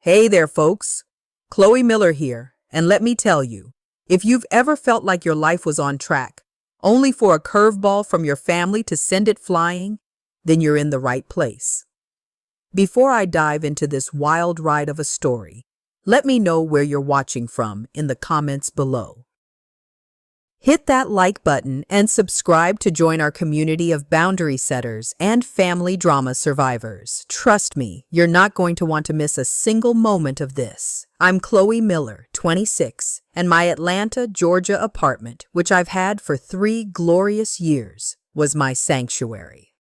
Hey there, folks. Chloe Miller here, and let me tell you, if you've ever felt like your life was on track, only for a curveball from your family to send it flying, then you're in the right place. Before I dive into this wild ride of a story, let me know where you're watching from in the comments below. Hit that like button and subscribe to join our community of boundary setters and family drama survivors. Trust me, you're not going to want to miss a single moment of this. I'm Chloe Miller, 26, and my Atlanta, Georgia apartment, which I've had for 3 glorious years, was my sanctuary.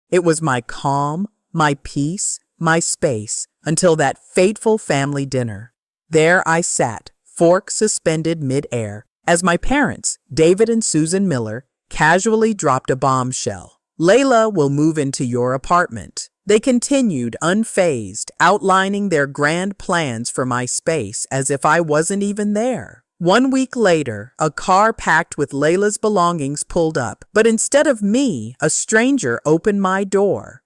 It was my calm, my peace, my space, until that fateful family dinner. There I sat, fork suspended mid-air, as my parents, David and Susan Miller, casually dropped a bombshell. Layla will move into your apartment. They continued unfazed, outlining their grand plans for my space as if I wasn't even there. 1 week later, a car packed with Layla's belongings pulled up, but instead of me, a stranger opened my door.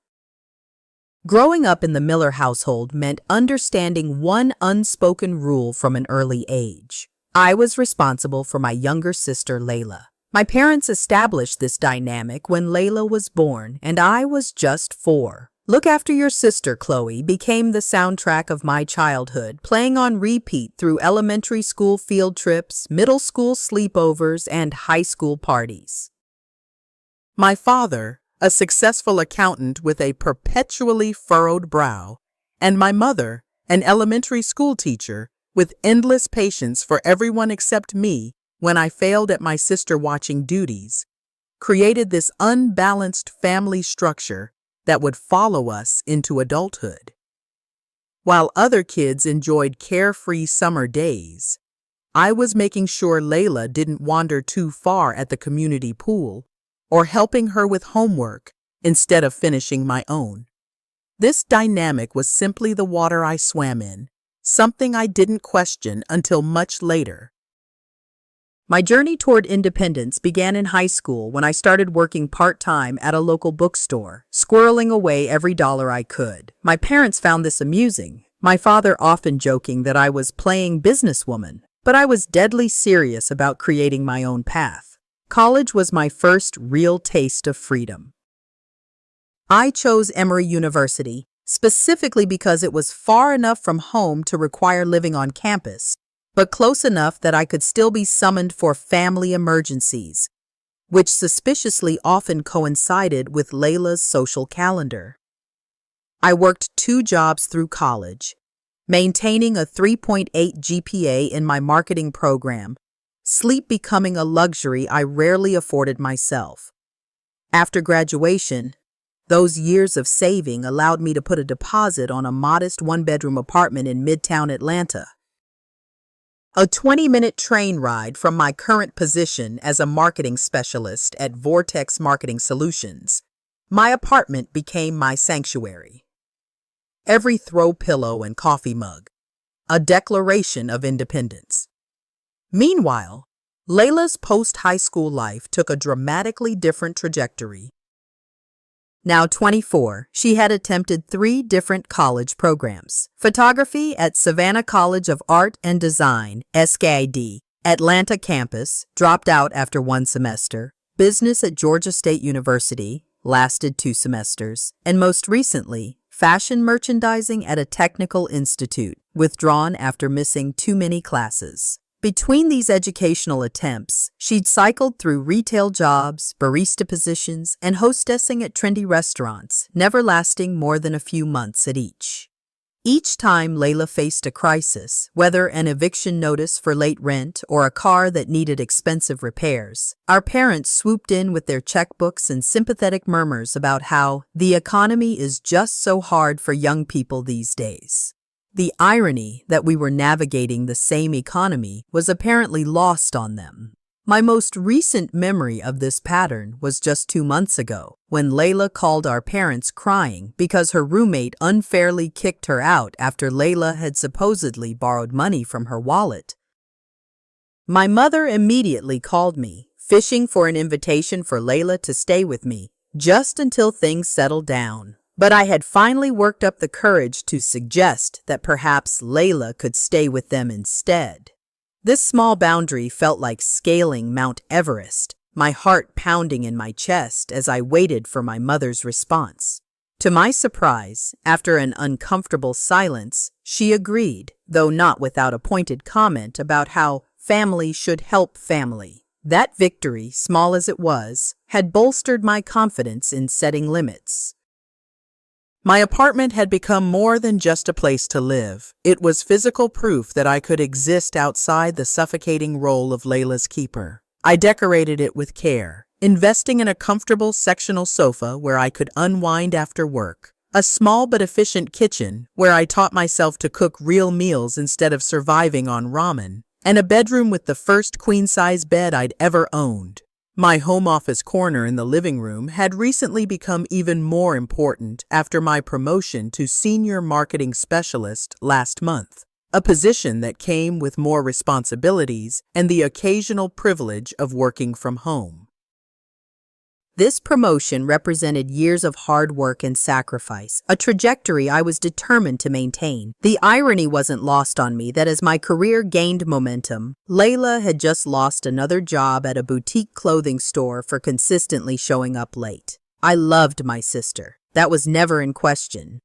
Growing up in the Miller household meant understanding one unspoken rule from an early age. I was responsible for my younger sister, Layla. My parents established this dynamic when Layla was born, and I was just 4. Look After Your Sister, Chloe became the soundtrack of my childhood, playing on repeat through elementary school field trips, middle school sleepovers, and high school parties. My father, a successful accountant with a perpetually furrowed brow, and my mother, an elementary school teacher, with endless patience for everyone except me when I failed at my sister-watching duties, created this unbalanced family structure that would follow us into adulthood. While other kids enjoyed carefree summer days, I was making sure Layla didn't wander too far at the community pool or helping her with homework instead of finishing my own. This dynamic was simply the water I swam in, something I didn't question until much later. My journey toward independence began in high school when I started working part-time at a local bookstore, squirreling away every dollar I could. My parents found this amusing, my father often joking that I was playing businesswoman, but I was deadly serious about creating my own path. College was my first real taste of freedom. I chose Emory University, specifically because it was far enough from home to require living on campus, but close enough that I could still be summoned for family emergencies, which suspiciously often coincided with Layla's social calendar. I worked 2 jobs through college, maintaining a 3.8 GPA in my marketing program, sleep becoming a luxury I rarely afforded myself. After graduation, those years of saving allowed me to put a deposit on a modest 1-bedroom apartment in Midtown Atlanta. A 20-minute train ride from my current position as a marketing specialist at Vortex Marketing Solutions, my apartment became my sanctuary. Every throw pillow and coffee mug, a declaration of independence. Meanwhile, Layla's post-high school life took a dramatically different trajectory. Now 24, she had attempted 3 different college programs. Photography at Savannah College of Art and Design, SKID, Atlanta campus, dropped out after 1 semester. Business at Georgia State University, lasted 2 semesters. And most recently, fashion merchandising at a technical institute, withdrawn after missing too many classes. Between these educational attempts, she'd cycled through retail jobs, barista positions, and hostessing at trendy restaurants, never lasting more than a few months at each. Each time Layla faced a crisis, whether an eviction notice for late rent or a car that needed expensive repairs, our parents swooped in with their checkbooks and sympathetic murmurs about how the economy is just so hard for young people these days. The irony that we were navigating the same economy was apparently lost on them. My most recent memory of this pattern was just 2 months ago, when Layla called our parents crying because her roommate unfairly kicked her out after Layla had supposedly borrowed money from her wallet. My mother immediately called me, fishing for an invitation for Layla to stay with me, just until things settled down. But I had finally worked up the courage to suggest that perhaps Layla could stay with them instead. This small boundary felt like scaling Mount Everest, my heart pounding in my chest as I waited for my mother's response. To my surprise, after an uncomfortable silence, she agreed, though not without a pointed comment about how family should help family. That victory, small as it was, had bolstered my confidence in setting limits. My apartment had become more than just a place to live. It was physical proof that I could exist outside the suffocating role of Layla's keeper. I decorated it with care, investing in a comfortable sectional sofa where I could unwind after work, a small but efficient kitchen where I taught myself to cook real meals instead of surviving on ramen, and a bedroom with the first queen-size bed I'd ever owned. My home office corner in the living room had recently become even more important after my promotion to senior marketing specialist last month, a position that came with more responsibilities and the occasional privilege of working from home. This promotion represented years of hard work and sacrifice, a trajectory I was determined to maintain. The irony wasn't lost on me that as my career gained momentum, Layla had just lost another job at a boutique clothing store for consistently showing up late. I loved my sister. That was never in question.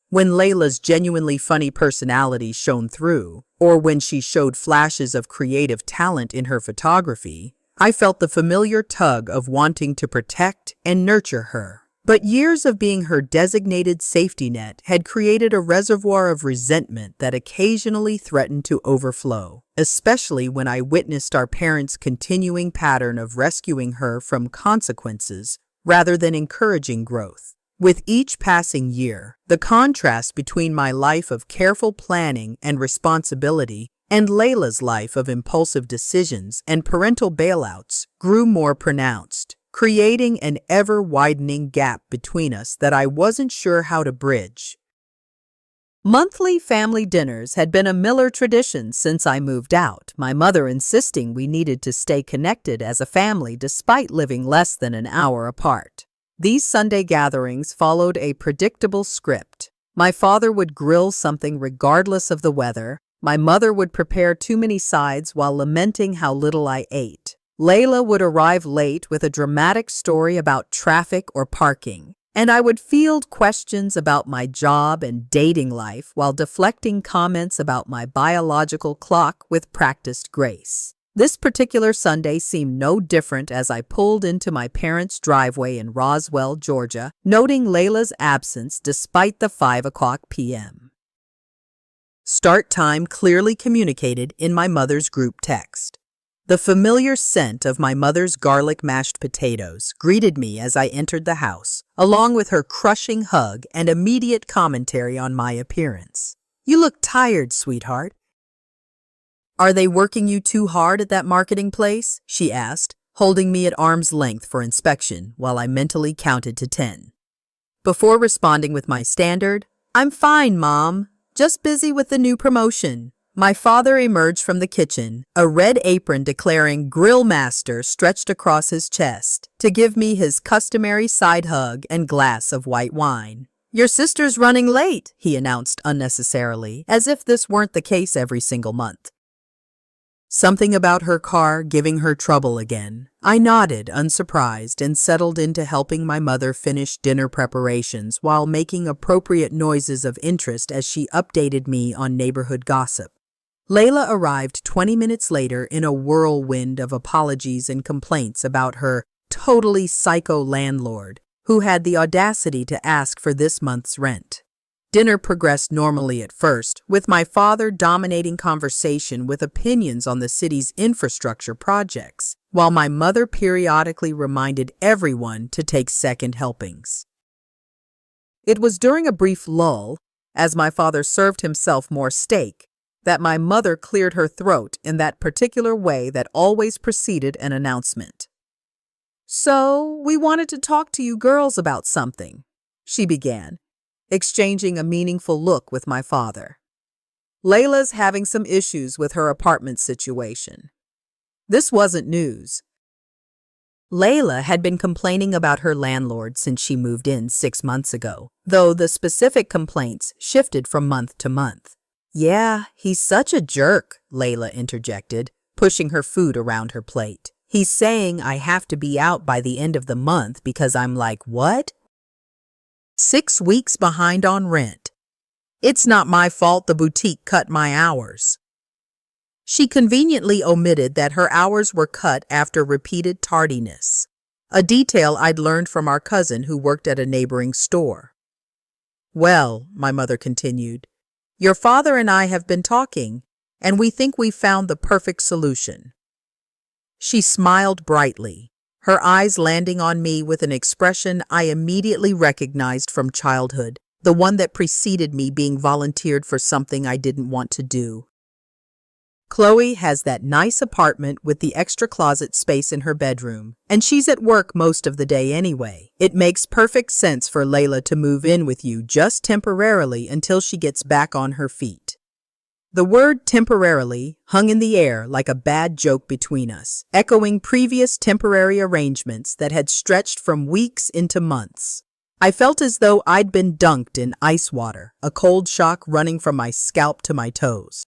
When Layla's genuinely funny personality shone through, or when she showed flashes of creative talent in her photography, I felt the familiar tug of wanting to protect and nurture her. But years of being her designated safety net had created a reservoir of resentment that occasionally threatened to overflow, especially when I witnessed our parents' continuing pattern of rescuing her from consequences rather than encouraging growth. With each passing year, the contrast between my life of careful planning and responsibility and Layla's life of impulsive decisions and parental bailouts grew more pronounced, creating an ever-widening gap between us that I wasn't sure how to bridge. Monthly family dinners had been a Miller tradition since I moved out, my mother insisting we needed to stay connected as a family despite living less than an hour apart. These Sunday gatherings followed a predictable script. My father would grill something regardless of the weather. My mother would prepare too many sides while lamenting how little I ate. Layla would arrive late with a dramatic story about traffic or parking, and I would field questions about my job and dating life while deflecting comments about my biological clock with practiced grace. This particular Sunday seemed no different as I pulled into my parents' driveway in Roswell, Georgia, noting Layla's absence despite the 5 p.m. start time clearly communicated in my mother's group text. The familiar scent of my mother's garlic mashed potatoes greeted me as I entered the house, along with her crushing hug and immediate commentary on my appearance. "You look tired, sweetheart." "Are they working you too hard at that marketing place?" she asked, holding me at arm's length for inspection while I mentally counted to 10. Before responding with my standard, "I'm fine, Mom. Just busy with the new promotion," my father emerged from the kitchen, a red apron declaring "Grill Master" stretched across his chest, to give me his customary side hug and glass of white wine. "Your sister's running late," he announced unnecessarily, as if this weren't the case every single month. Something about her car giving her trouble again. I nodded, unsurprised, and settled into helping my mother finish dinner preparations while making appropriate noises of interest as she updated me on neighborhood gossip. Layla arrived 20 minutes later in a whirlwind of apologies and complaints about her totally psycho landlord, who had the audacity to ask for this month's rent. Dinner progressed normally at first, with my father dominating conversation with opinions on the city's infrastructure projects, while my mother periodically reminded everyone to take second helpings. It was during a brief lull, as my father served himself more steak, that my mother cleared her throat in that particular way that always preceded an announcement. "So, we wanted to talk to you girls about something," she began, exchanging a meaningful look with my father. "Layla's having some issues with her apartment situation." This wasn't news. Layla had been complaining about her landlord since she moved in 6 months ago, though the specific complaints shifted from month to month. "Yeah, he's such a jerk," Layla interjected, pushing her food around her plate. "He's saying I have to be out by the end of the month because I'm like, what? 6 weeks behind on rent. It's not my fault the boutique cut my hours." She conveniently omitted that her hours were cut after repeated tardiness, a detail I'd learned from our cousin who worked at a neighboring store. "Well," my mother continued, "your father and I have been talking, and we think we've found the perfect solution." She smiled brightly, her eyes landing on me with an expression I immediately recognized from childhood, the one that preceded me being volunteered for something I didn't want to do. "Chloe has that nice apartment with the extra closet space in her bedroom, and she's at work most of the day anyway. It makes perfect sense for Layla to move in with you just temporarily until she gets back on her feet." The word temporarily hung in the air like a bad joke between us, echoing previous temporary arrangements that had stretched from weeks into months. I felt as though I'd been dunked in ice water, a cold shock running from my scalp to my toes.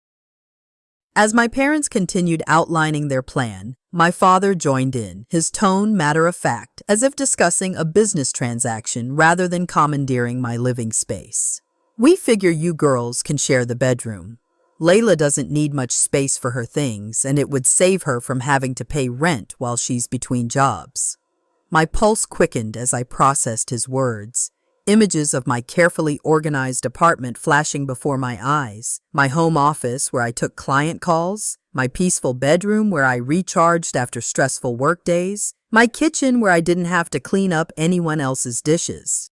As my parents continued outlining their plan, my father joined in, his tone matter-of-fact, as if discussing a business transaction rather than commandeering my living space. "We figure you girls can share the bedroom. Layla doesn't need much space for her things, and it would save her from having to pay rent while she's between jobs." My pulse quickened as I processed his words, images of my carefully organized apartment flashing before my eyes, my home office where I took client calls, my peaceful bedroom where I recharged after stressful workdays, my kitchen where I didn't have to clean up anyone else's dishes.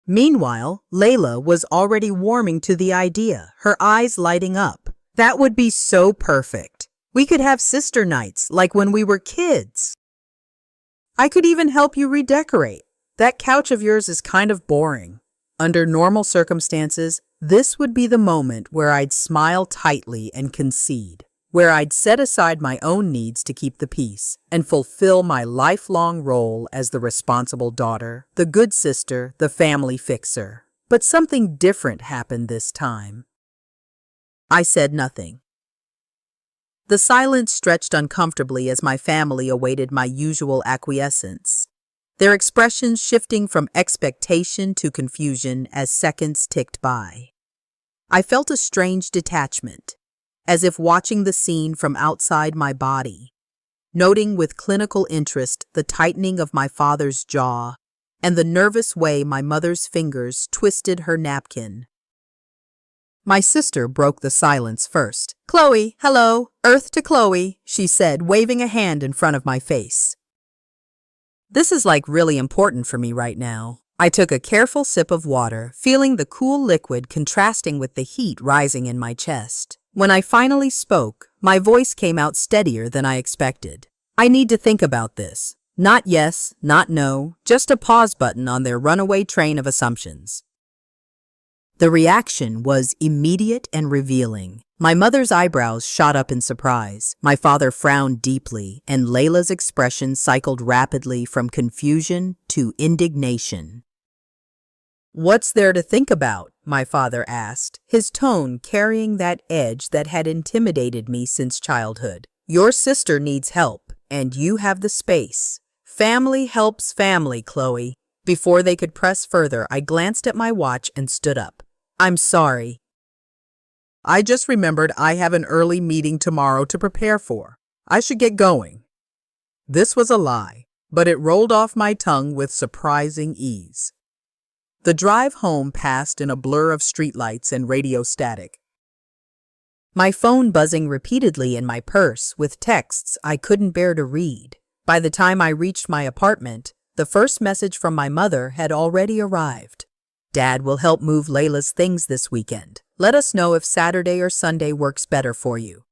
Meanwhile, Layla was already warming to the idea, her eyes lighting up. "That would be so perfect. We could have sister nights like when we were kids. I could even help you redecorate. That couch of yours is kind of boring." Under normal circumstances, this would be the moment where I'd smile tightly and concede, where I'd set aside my own needs to keep the peace and fulfill my lifelong role as the responsible daughter, the good sister, the family fixer. But something different happened this time. I said nothing. The silence stretched uncomfortably as my family awaited my usual acquiescence, their expressions shifting from expectation to confusion as seconds ticked by. I felt a strange detachment, as if watching the scene from outside my body, noting with clinical interest the tightening of my father's jaw and the nervous way my mother's fingers twisted her napkin. My sister broke the silence first. "Chloe, hello, Earth to Chloe," she said, waving a hand in front of my face. "This is like really important for me right now." I took a careful sip of water, feeling the cool liquid contrasting with the heat rising in my chest. When I finally spoke, my voice came out steadier than I expected. "I need to think about this. Not yes, not no, just a pause button on their runaway train of assumptions." The reaction was immediate and revealing. My mother's eyebrows shot up in surprise. My father frowned deeply, and Layla's expression cycled rapidly from confusion to indignation. "What's there to think about?" my father asked, his tone carrying that edge that had intimidated me since childhood. "Your sister needs help, and you have the space. Family helps family, Chloe." Before they could press further, I glanced at my watch and stood up. "I'm sorry. I just remembered I have an early meeting tomorrow to prepare for. I should get going." This was a lie, but it rolled off my tongue with surprising ease. The drive home passed in a blur of streetlights and radio static, my phone buzzing repeatedly in my purse with texts I couldn't bear to read. By the time I reached my apartment, the first message from my mother had already arrived. "Dad will help move Layla's things this weekend. Let us know if Saturday or Sunday works better for you.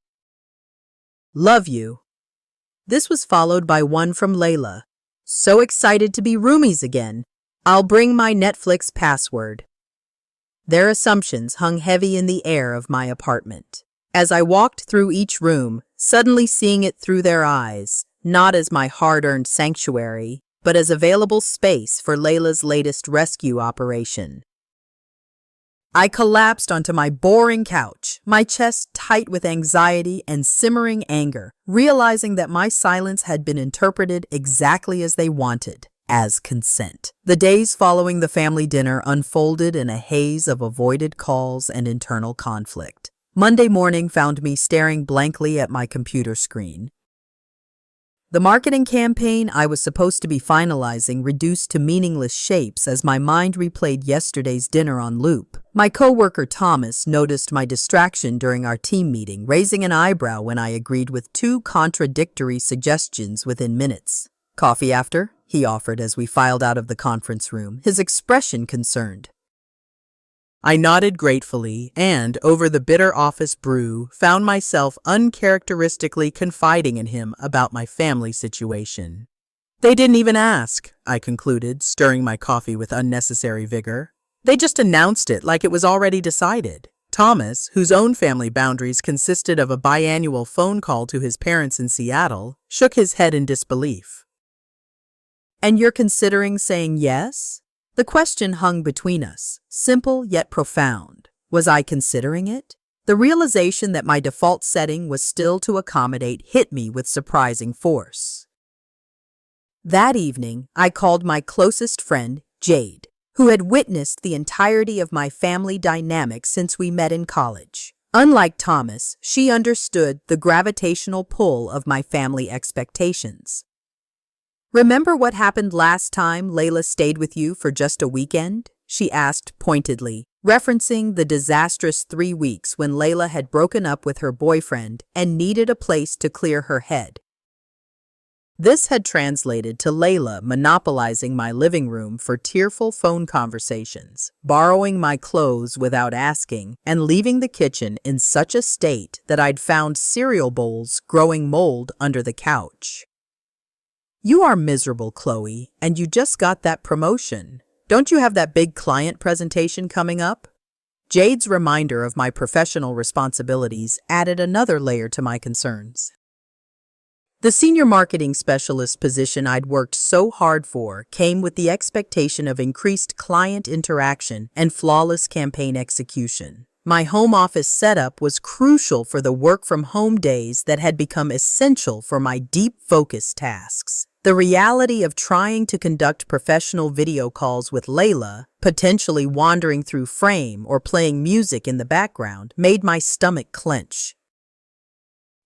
Love you." This was followed by one from Layla. "So excited to be roomies again. I'll bring my Netflix password." Their assumptions hung heavy in the air of my apartment. As I walked through each room, suddenly seeing it through their eyes, not as my hard-earned sanctuary, but as available space for Layla's latest rescue operation. I collapsed onto my boring couch, my chest tight with anxiety and simmering anger, realizing that my silence had been interpreted exactly as they wanted, as consent. The days following the family dinner unfolded in a haze of avoided calls and internal conflict. Monday morning found me staring blankly at my computer screen. The marketing campaign I was supposed to be finalizing reduced to meaningless shapes as my mind replayed yesterday's dinner on loop. My coworker Thomas noticed my distraction during our team meeting, raising an eyebrow when I agreed with two contradictory suggestions within minutes. "Coffee after?" he offered as we filed out of the conference room, his expression concerned. I nodded gratefully and, over the bitter office brew, found myself uncharacteristically confiding in him about my family situation. "They didn't even ask," I concluded, stirring my coffee with unnecessary vigor. "They just announced it like it was already decided." Thomas, whose own family boundaries consisted of a biannual phone call to his parents in Seattle, shook his head in disbelief. "And you're considering saying yes?" The question hung between us, simple yet profound. Was I considering it? The realization that my default setting was still to accommodate hit me with surprising force. That evening, I called my closest friend, Jade, who had witnessed the entirety of my family dynamic since we met in college. Unlike Thomas, she understood the gravitational pull of my family expectations. "Remember what happened last time Layla stayed with you for just a weekend?" she asked pointedly, referencing the disastrous 3 weeks when Layla had broken up with her boyfriend and needed a place to clear her head. This had translated to Layla monopolizing my living room for tearful phone conversations, borrowing my clothes without asking, and leaving the kitchen in such a state that I'd found cereal bowls growing mold under the couch. "You are miserable, Chloe, and you just got that promotion. Don't you have that big client presentation coming up?" Jade's reminder of my professional responsibilities added another layer to my concerns. The senior marketing specialist position I'd worked so hard for came with the expectation of increased client interaction and flawless campaign execution. My home office setup was crucial for the work-from-home days that had become essential for my deep focus tasks. The reality of trying to conduct professional video calls with Layla, potentially wandering through frame or playing music in the background, made my stomach clench.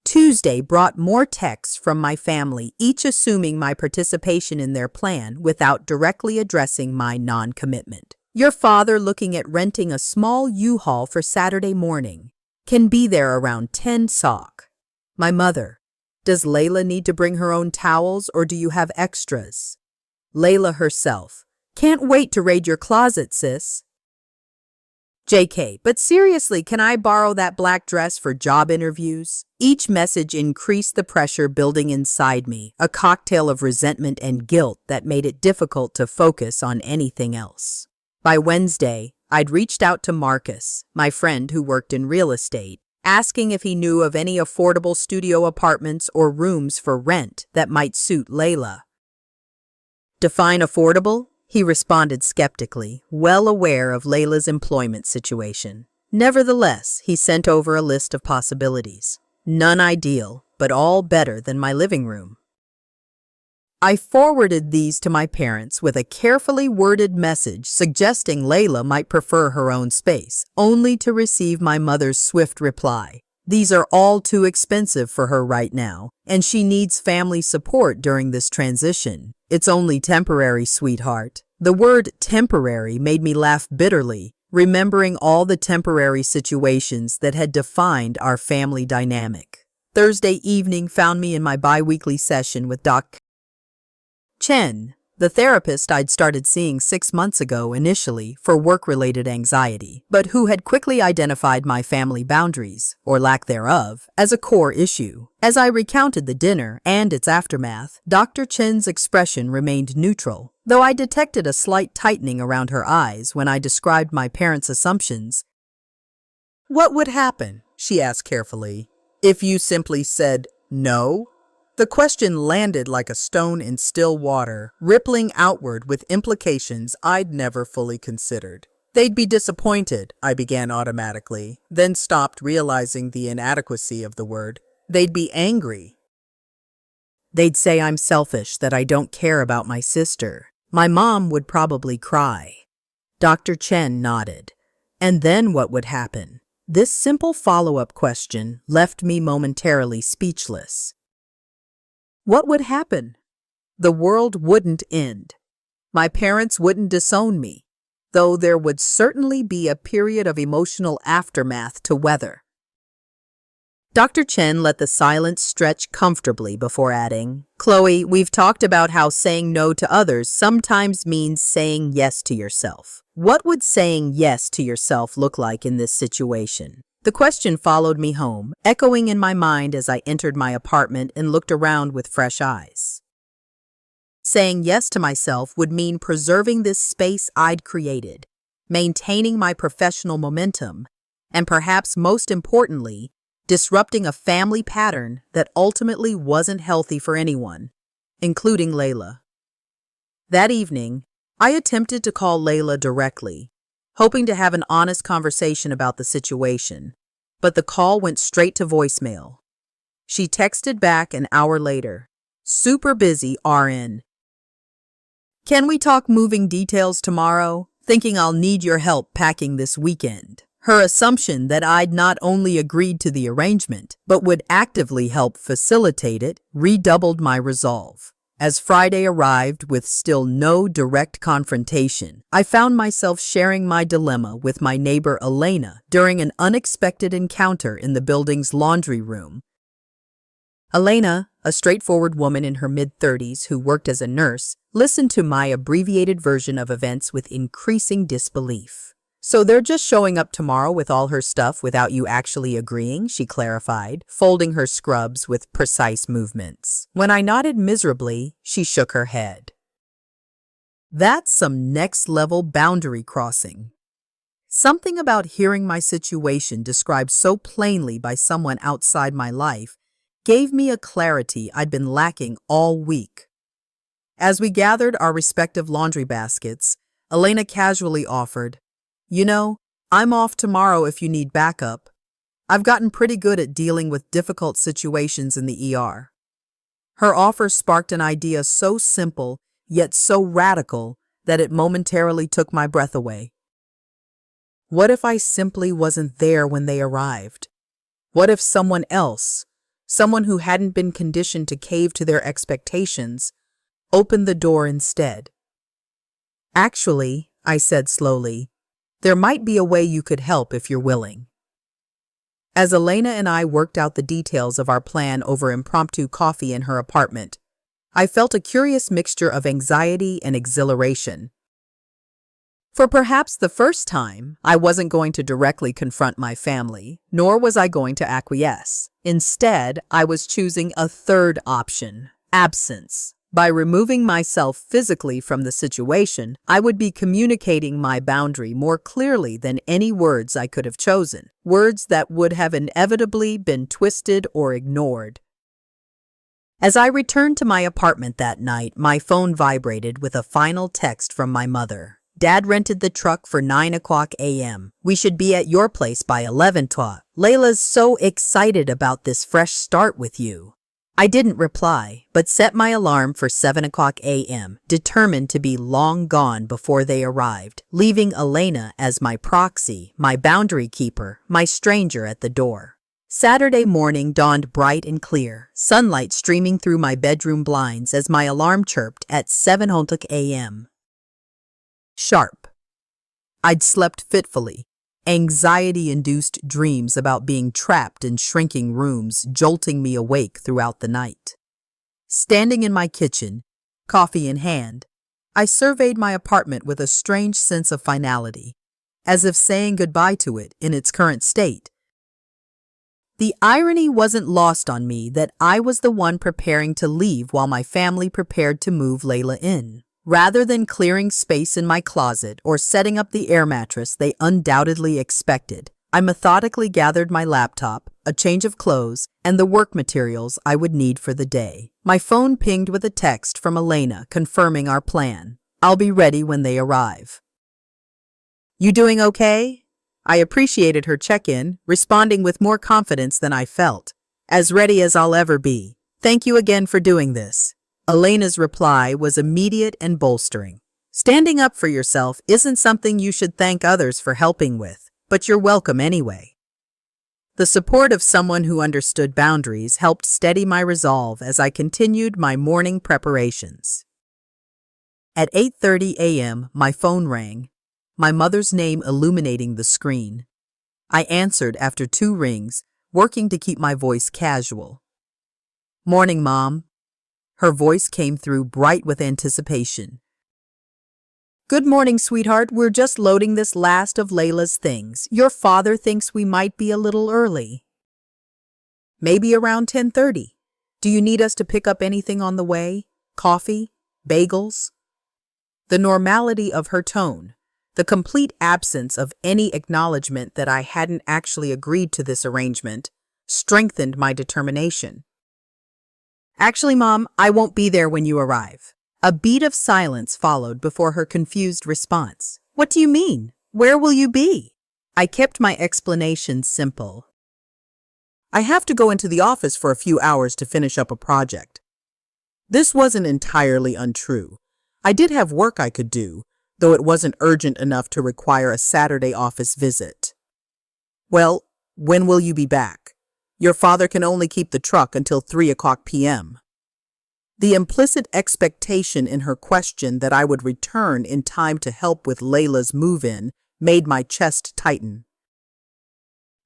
Tuesday brought more texts from my family, each assuming my participation in their plan without directly addressing my non-commitment. "Your father looking at renting a small U-Haul for Saturday morning. Can be there around 10 sock. My mother, does Layla need to bring her own towels or do you have extras? Layla herself, can't wait to raid your closet, sis. JK, but seriously, can I borrow that black dress for job interviews? Each message increased the pressure building inside me, a cocktail of resentment and guilt that made it difficult to focus on anything else. By Wednesday, I'd reached out to Marcus, my friend who worked in real estate, asking if he knew of any affordable studio apartments or rooms for rent that might suit Layla. "Define affordable?" he responded skeptically, well aware of Layla's employment situation. Nevertheless, he sent over a list of possibilities. None ideal, but all better than my living room. I forwarded these to my parents with a carefully worded message suggesting Layla might prefer her own space, only to receive my mother's swift reply. "These are all too expensive for her right now, and she needs family support during this transition. It's only temporary, sweetheart." The word temporary made me laugh bitterly, remembering all the temporary situations that had defined our family dynamic. Thursday evening found me in my bi-weekly session with Dr. Chen, the therapist I'd started seeing 6 months ago initially for work-related anxiety, but who had quickly identified my family boundaries, or lack thereof, as a core issue. As I recounted the dinner and its aftermath, Dr. Chen's expression remained neutral, though I detected a slight tightening around her eyes when I described my parents' assumptions. "What would happen," she asked carefully, "if you simply said no?" The question landed like a stone in still water, rippling outward with implications I'd never fully considered. They'd be disappointed, I began automatically, then stopped, realizing the inadequacy of the word. They'd be angry. They'd say I'm selfish, that I don't care about my sister. My mom would probably cry. Dr. Chen nodded. And then what would happen? This simple follow-up question left me momentarily speechless. What would happen? The world wouldn't end. My parents wouldn't disown me, though there would certainly be a period of emotional aftermath to weather. Dr. Chen let the silence stretch comfortably before adding, Chloe, we've talked about how saying no to others sometimes means saying yes to yourself. What would saying yes to yourself look like in this situation? The question followed me home, echoing in my mind as I entered my apartment and looked around with fresh eyes. Saying yes to myself would mean preserving this space I'd created, maintaining my professional momentum, and perhaps most importantly, disrupting a family pattern that ultimately wasn't healthy for anyone, including Layla. That evening, I attempted to call Layla directly, hoping to have an honest conversation about the situation, but the call went straight to voicemail. She texted back an hour later, super busy RN. Can we talk moving details tomorrow? Thinking I'll need your help packing this weekend. Her assumption that I'd not only agreed to the arrangement, but would actively help facilitate it, redoubled my resolve. As Friday arrived with still no direct confrontation, I found myself sharing my dilemma with my neighbor Elena during an unexpected encounter in the building's laundry room. Elena, a straightforward woman in her mid-30s who worked as a nurse, listened to my abbreviated version of events with increasing disbelief. So they're just showing up tomorrow with all her stuff without you actually agreeing, she clarified, folding her scrubs with precise movements. When I nodded miserably, she shook her head. That's some next-level boundary crossing. Something about hearing my situation described so plainly by someone outside my life gave me a clarity I'd been lacking all week. As we gathered our respective laundry baskets, Elena casually offered, You know, I'm off tomorrow if you need backup. I've gotten pretty good at dealing with difficult situations in the ER. Her offer sparked an idea so simple, yet so radical, that it momentarily took my breath away. What if I simply wasn't there when they arrived? What if someone else, someone who hadn't been conditioned to cave to their expectations, opened the door instead? Actually, I said slowly, there might be a way you could help if you're willing. As Elena and I worked out the details of our plan over impromptu coffee in her apartment, I felt a curious mixture of anxiety and exhilaration. For perhaps the first time, I wasn't going to directly confront my family, nor was I going to acquiesce. Instead, I was choosing a third option, absence. By removing myself physically from the situation, I would be communicating my boundary more clearly than any words I could have chosen, words that would have inevitably been twisted or ignored. As I returned to my apartment that night, my phone vibrated with a final text from my mother. Dad rented the truck for 9 o'clock a.m. We should be at your place by 11 o'clock. Layla's so excited about this fresh start with you. I didn't reply, but set my alarm for 7 o'clock a.m., determined to be long gone before they arrived, leaving Elena as my proxy, my boundary keeper, my stranger at the door. Saturday morning dawned bright and clear, sunlight streaming through my bedroom blinds as my alarm chirped at 7 a.m. Sharp. I'd slept fitfully. Anxiety-induced dreams about being trapped in shrinking rooms jolting me awake throughout the night. Standing in my kitchen, coffee in hand, I surveyed my apartment with a strange sense of finality, as if saying goodbye to it in its current state. The irony wasn't lost on me that I was the one preparing to leave while my family prepared to move Layla in. Rather than clearing space in my closet or setting up the air mattress they undoubtedly expected, I methodically gathered my laptop, a change of clothes, and the work materials I would need for the day. My phone pinged with a text from Elena confirming our plan. I'll be ready when they arrive. You doing okay? I appreciated her check-in, responding with more confidence than I felt. As ready as I'll ever be. Thank you again for doing this. Elena's reply was immediate and bolstering. Standing up for yourself isn't something you should thank others for helping with, but you're welcome anyway. The support of someone who understood boundaries helped steady my resolve as I continued my morning preparations. At 8:30 a.m., my phone rang, my mother's name illuminating the screen. I answered after 2 rings, working to keep my voice casual. Morning, Mom. Her voice came through bright with anticipation. Good morning, sweetheart. We're just loading this last of Layla's things. Your father thinks we might be a little early. Maybe around 10:30. Do you need us to pick up anything on the way? Coffee? Bagels? The normality of her tone, the complete absence of any acknowledgement that I hadn't actually agreed to this arrangement, strengthened my determination. Actually, Mom, I won't be there when you arrive. A beat of silence followed before her confused response. What do you mean? Where will you be? I kept my explanation simple. I have to go into the office for a few hours to finish up a project. This wasn't entirely untrue. I did have work I could do, though it wasn't urgent enough to require a Saturday office visit. Well, when will you be back? Your father can only keep the truck until 3:00 p.m. The implicit expectation in her question that I would return in time to help with Layla's move-in made my chest tighten.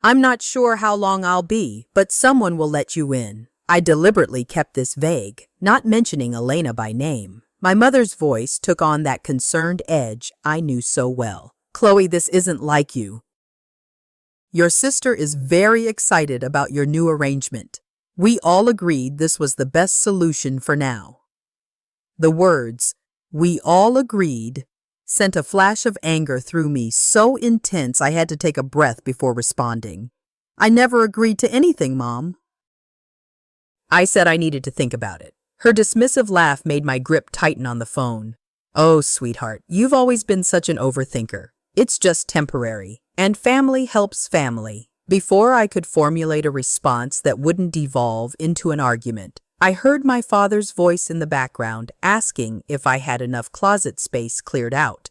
I'm not sure how long I'll be, but someone will let you in. I deliberately kept this vague, not mentioning Elena by name. My mother's voice took on that concerned edge I knew so well. Chloe, this isn't like you. Your sister is very excited about your new arrangement. We all agreed this was the best solution for now. The words, "we all agreed," sent a flash of anger through me so intense I had to take a breath before responding. I never agreed to anything, Mom. I said I needed to think about it. Her dismissive laugh made my grip tighten on the phone. Oh, sweetheart, you've always been such an overthinker. It's just temporary, and family helps family. Before I could formulate a response that wouldn't devolve into an argument, I heard my father's voice in the background asking if I had enough closet space cleared out.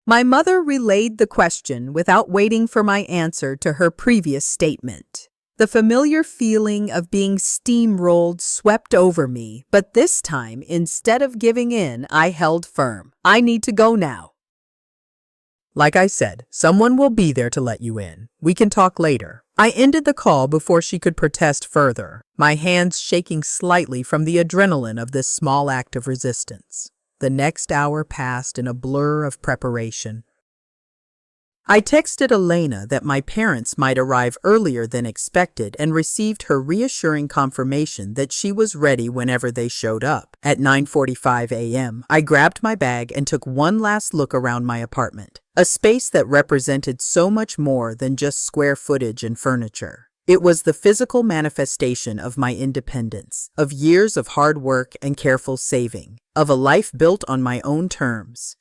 My mother relayed the question without waiting for my answer to her previous statement. The familiar feeling of being steamrolled swept over me, but this time, instead of giving in, I held firm. I need to go now. Like I said, someone will be there to let you in. We can talk later. I ended the call before she could protest further, my hands shaking slightly from the adrenaline of this small act of resistance. The next hour passed in a blur of preparation. I texted Elena that my parents might arrive earlier than expected and received her reassuring confirmation that she was ready whenever they showed up. At 9:45 a.m., I grabbed my bag and took one last look around my apartment, a space that represented so much more than just square footage and furniture. It was the physical manifestation of my independence, of years of hard work and careful saving, of a life built on my own terms.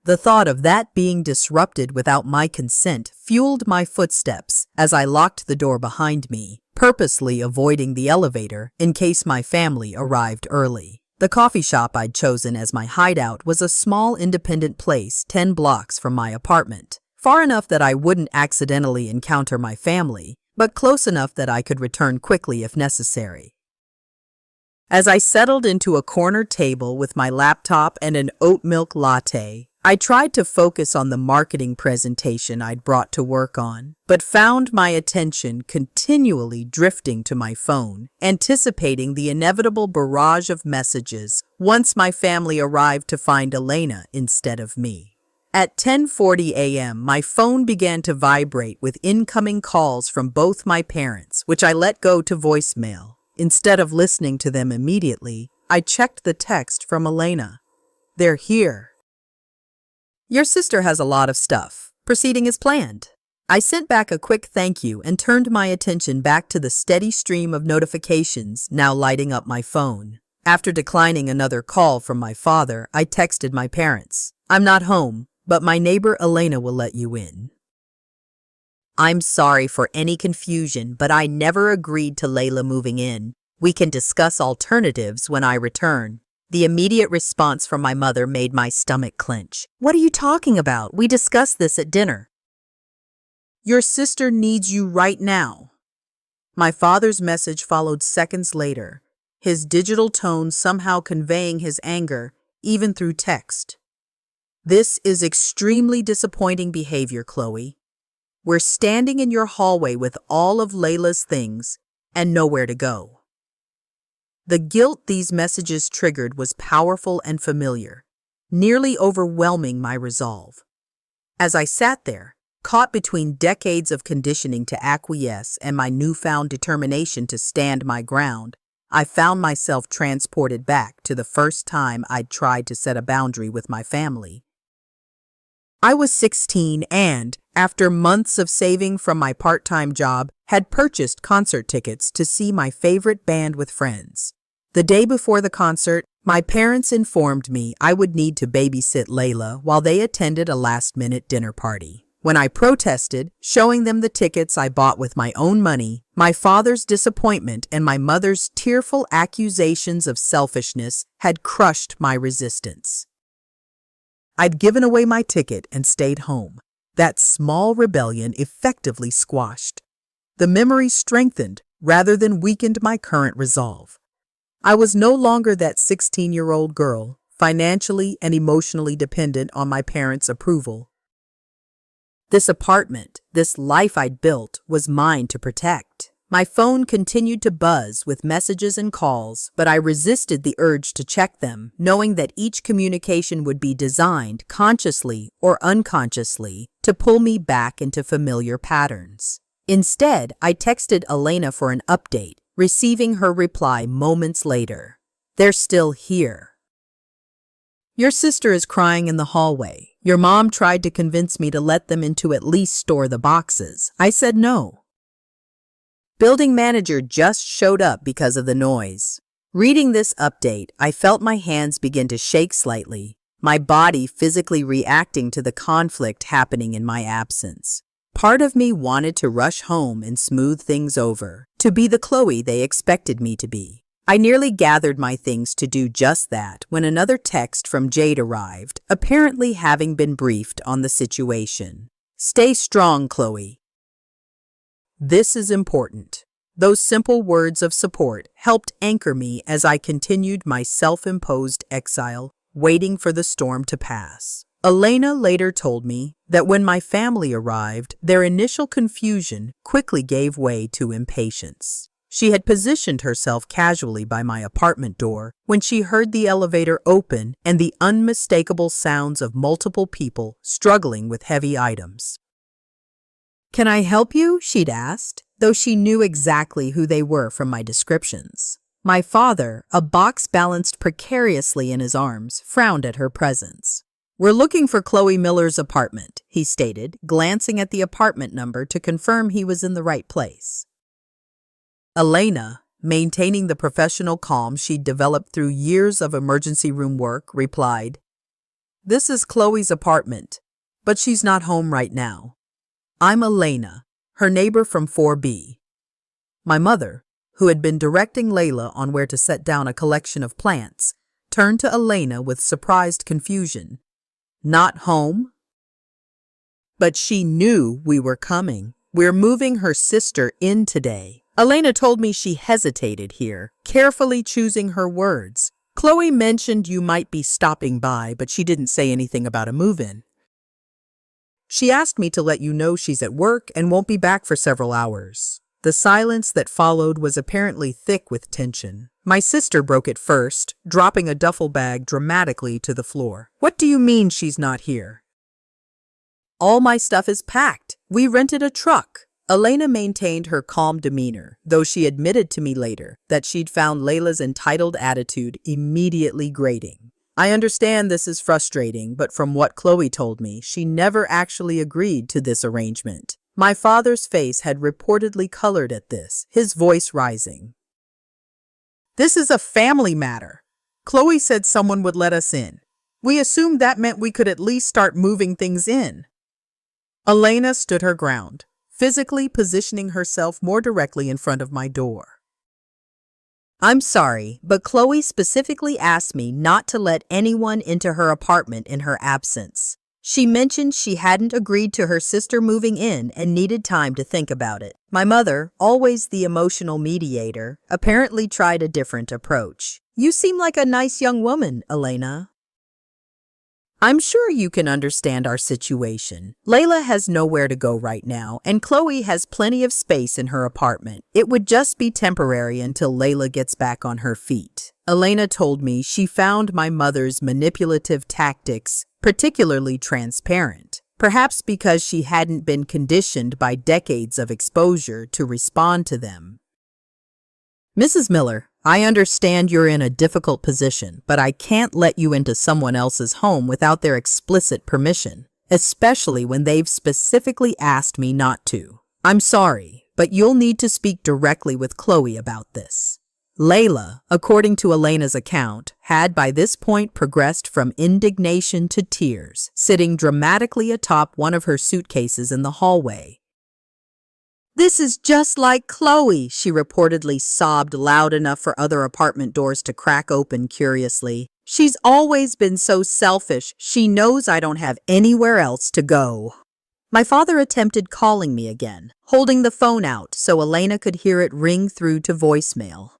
The thought of that being disrupted without my consent fueled my footsteps as I locked the door behind me, purposely avoiding the elevator in case my family arrived early. The coffee shop I'd chosen as my hideout was a small independent place 10 blocks from my apartment, far enough that I wouldn't accidentally encounter my family, but close enough that I could return quickly if necessary. As I settled into a corner table with my laptop and an oat milk latte, I tried to focus on the marketing presentation I'd brought to work on, but found my attention continually drifting to my phone, anticipating the inevitable barrage of messages once my family arrived to find Elena instead of me. At 10:40 a.m., my phone began to vibrate with incoming calls from both my parents, which I let go to voicemail. Instead of listening to them immediately, I checked the text from Elena. They're here. Your sister has a lot of stuff. Proceeding as planned. I sent back a quick thank you and turned my attention back to the steady stream of notifications now lighting up my phone. After declining another call from my father, I texted my parents. I'm not home, but my neighbor Elena will let you in. I'm sorry for any confusion, but I never agreed to Layla moving in. We can discuss alternatives when I return. The immediate response from my mother made my stomach clench. What are you talking about? We discussed this at dinner. Your sister needs you right now. My father's message followed seconds later, his digital tone somehow conveying his anger, even through text. This is extremely disappointing behavior, Chloe. We're standing in your hallway with all of Layla's things and nowhere to go. The guilt these messages triggered was powerful and familiar, nearly overwhelming my resolve. As I sat there, caught between decades of conditioning to acquiesce and my newfound determination to stand my ground, I found myself transported back to the first time I'd tried to set a boundary with my family. I was 16 and, after months of saving from my part-time job, had purchased concert tickets to see my favorite band with friends. The day before the concert, my parents informed me I would need to babysit Layla while they attended a last-minute dinner party. When I protested, showing them the tickets I bought with my own money, my father's disappointment and my mother's tearful accusations of selfishness had crushed my resistance. I'd given away my ticket and stayed home. That small rebellion effectively squashed. The memory strengthened rather than weakened my current resolve. I was no longer that 16-year-old girl, financially and emotionally dependent on my parents' approval. This apartment, this life I'd built, was mine to protect. My phone continued to buzz with messages and calls, but I resisted the urge to check them, knowing that each communication would be designed, consciously or unconsciously, to pull me back into familiar patterns. Instead, I texted Elena for an update, receiving her reply moments later. They're still here. Your sister is crying in the hallway. Your mom tried to convince me to let them in to at least store the boxes. I said no. Building manager just showed up because of the noise. Reading this update, I felt my hands begin to shake slightly, my body physically reacting to the conflict happening in my absence. Part of me wanted to rush home and smooth things over, to be the Chloe they expected me to be. I nearly gathered my things to do just that when another text from Jade arrived, apparently having been briefed on the situation. Stay strong, Chloe. This is important. Those simple words of support helped anchor me as I continued my self-imposed exile, waiting for the storm to pass. Elena later told me that when my family arrived, their initial confusion quickly gave way to impatience. She had positioned herself casually by my apartment door when she heard the elevator open and the unmistakable sounds of multiple people struggling with heavy items. Can I help you? She'd asked, though she knew exactly who they were from my descriptions. My father, a box balanced precariously in his arms, frowned at her presence. We're looking for Chloe Miller's apartment, he stated, glancing at the apartment number to confirm he was in the right place. Elena, maintaining the professional calm she'd developed through years of emergency room work, replied, This is Chloe's apartment, but she's not home right now. I'm Elena, her neighbor from 4B. My mother, who had been directing Layla on where to set down a collection of plants, turned to Elena with surprised confusion. Not home? But she knew we were coming. We're moving her sister in today. Elena told me she hesitated here, carefully choosing her words. Chloe mentioned you might be stopping by, but she didn't say anything about a move-in. She asked me to let you know she's at work and won't be back for several hours. The silence that followed was apparently thick with tension. My sister broke it first, dropping a duffel bag dramatically to the floor. What do you mean she's not here? All my stuff is packed. We rented a truck. Elena maintained her calm demeanor, though she admitted to me later that she'd found Layla's entitled attitude immediately grating. I understand this is frustrating, but from what Chloe told me, she never actually agreed to this arrangement. My father's face had reportedly colored at this, his voice rising. This is a family matter. Chloe said someone would let us in. We assumed that meant we could at least start moving things in. Elena stood her ground, physically positioning herself more directly in front of my door. I'm sorry, but Chloe specifically asked me not to let anyone into her apartment in her absence. She mentioned she hadn't agreed to her sister moving in and needed time to think about it. My mother, always the emotional mediator, apparently tried a different approach. You seem like a nice young woman, Elena. I'm sure you can understand our situation. Layla has nowhere to go right now, and Chloe has plenty of space in her apartment. It would just be temporary until Layla gets back on her feet. Elena told me she found my mother's manipulative tactics particularly transparent, perhaps because she hadn't been conditioned by decades of exposure to respond to them. Mrs. Miller, I understand you're in a difficult position, but I can't let you into someone else's home without their explicit permission, especially when they've specifically asked me not to. I'm sorry, but you'll need to speak directly with Chloe about this. Layla, according to Elena's account, had by this point progressed from indignation to tears, sitting dramatically atop one of her suitcases in the hallway. This is just like Chloe, she reportedly sobbed loud enough for other apartment doors to crack open curiously. She's always been so selfish. She knows I don't have anywhere else to go. My father attempted calling me again, holding the phone out so Elena could hear it ring through to voicemail.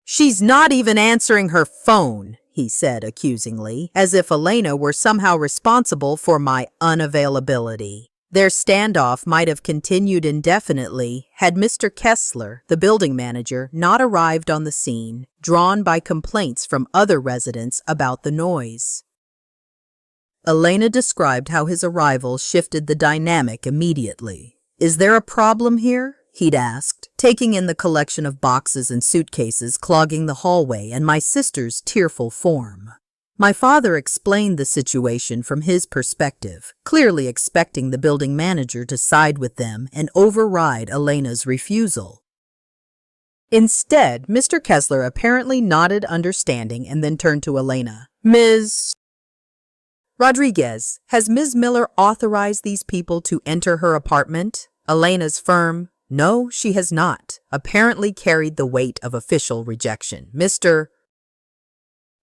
She's not even answering her phone, he said accusingly, as if Elena were somehow responsible for my unavailability. Their standoff might have continued indefinitely had Mr. Kessler, the building manager, not arrived on the scene, drawn by complaints from other residents about the noise. Elena described how his arrival shifted the dynamic immediately. Is there a problem here? He'd asked, taking in the collection of boxes and suitcases clogging the hallway and my sister's tearful form. My father explained the situation from his perspective, clearly expecting the building manager to side with them and override Elena's refusal. Instead, Mr. Kessler apparently nodded understanding and then turned to Elena. Ms. Rodriguez, has Ms. Miller authorized these people to enter her apartment? Elena's firm, no, she has not, apparently carried the weight of official rejection. Mr.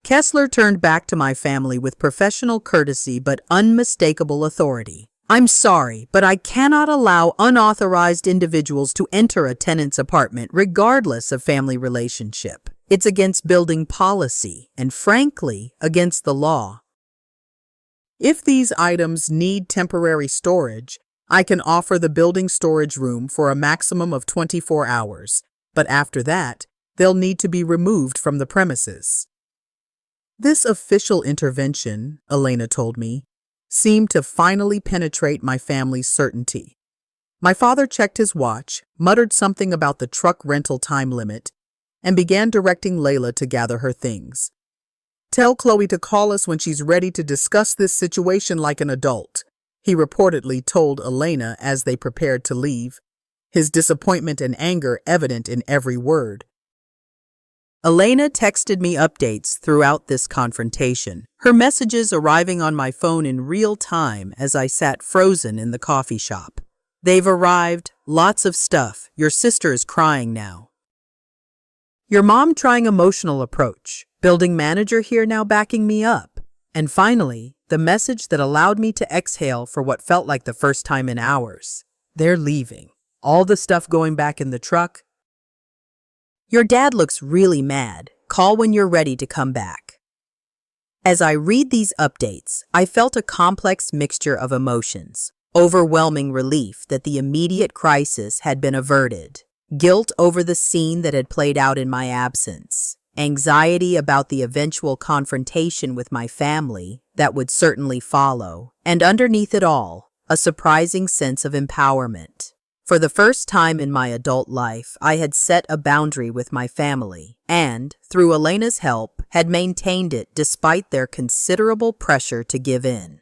Kessler turned back to my family with professional courtesy but unmistakable authority. I'm sorry, but I cannot allow unauthorized individuals to enter a tenant's apartment regardless of family relationship. It's against building policy and, frankly, against the law. If these items need temporary storage, I can offer the building storage room for a maximum of 24 hours, but after that, they'll need to be removed from the premises. This official intervention, Elena told me, seemed to finally penetrate my family's certainty. My father checked his watch, muttered something about the truck rental time limit, and began directing Layla to gather her things. Tell Chloe to call us when she's ready to discuss this situation like an adult, he reportedly told Elena as they prepared to leave, his disappointment and anger evident in every word. Elena texted me updates throughout this confrontation, her messages arriving on my phone in real time as I sat frozen in the coffee shop. They've arrived, lots of stuff, your sister is crying now. Your mom trying emotional approach, building manager here now backing me up. And finally, the message that allowed me to exhale for what felt like the first time in hours. They're leaving. All the stuff going back in the truck. Your dad looks really mad. Call when you're ready to come back. As I read these updates, I felt a complex mixture of emotions. Overwhelming relief that the immediate crisis had been averted. Guilt over the scene that had played out in my absence. Anxiety about the eventual confrontation with my family that would certainly follow. And underneath it all, a surprising sense of empowerment. For the first time in my adult life, I had set a boundary with my family and, through Elena's help, had maintained it despite their considerable pressure to give in.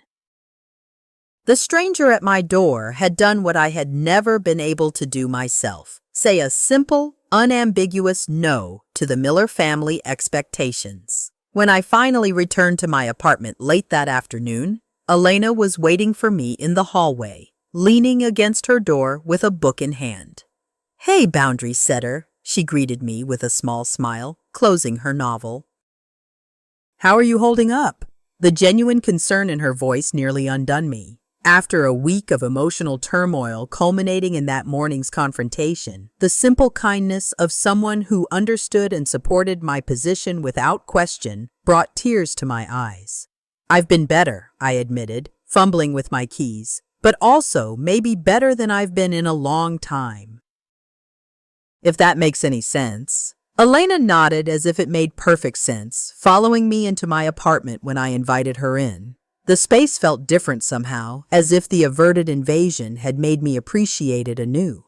The stranger at my door had done what I had never been able to do myself. Say a simple, unambiguous no to the Miller family expectations. When I finally returned to my apartment late that afternoon, Elena was waiting for me in the hallway, leaning against her door with a book in hand. "Hey, boundary setter," she greeted me with a small smile, closing her novel. "How are you holding up?" The genuine concern in her voice nearly undone me. After a week of emotional turmoil culminating in that morning's confrontation, the simple kindness of someone who understood and supported my position without question brought tears to my eyes. "I've been better," I admitted, fumbling with my keys, "but also maybe better than I've been in a long time. If that makes any sense." Elena nodded as if it made perfect sense, following me into my apartment when I invited her in. The space felt different somehow, as if the averted invasion had made me appreciate it anew.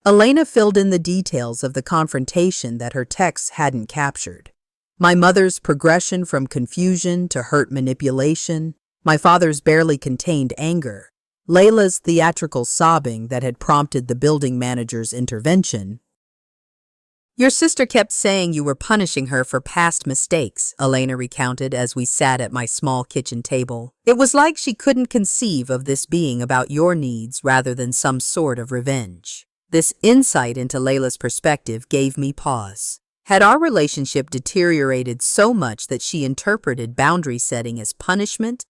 Elena filled in the details of the confrontation that her texts hadn't captured. My mother's progression from confusion to hurt manipulation, my father's barely contained anger, Layla's theatrical sobbing that had prompted the building manager's intervention. "Your sister kept saying you were punishing her for past mistakes," Elena recounted as we sat at my small kitchen table. "It was like she couldn't conceive of this being about your needs rather than some sort of revenge." This insight into Layla's perspective gave me pause. Had our relationship deteriorated so much that she interpreted boundary setting as punishment?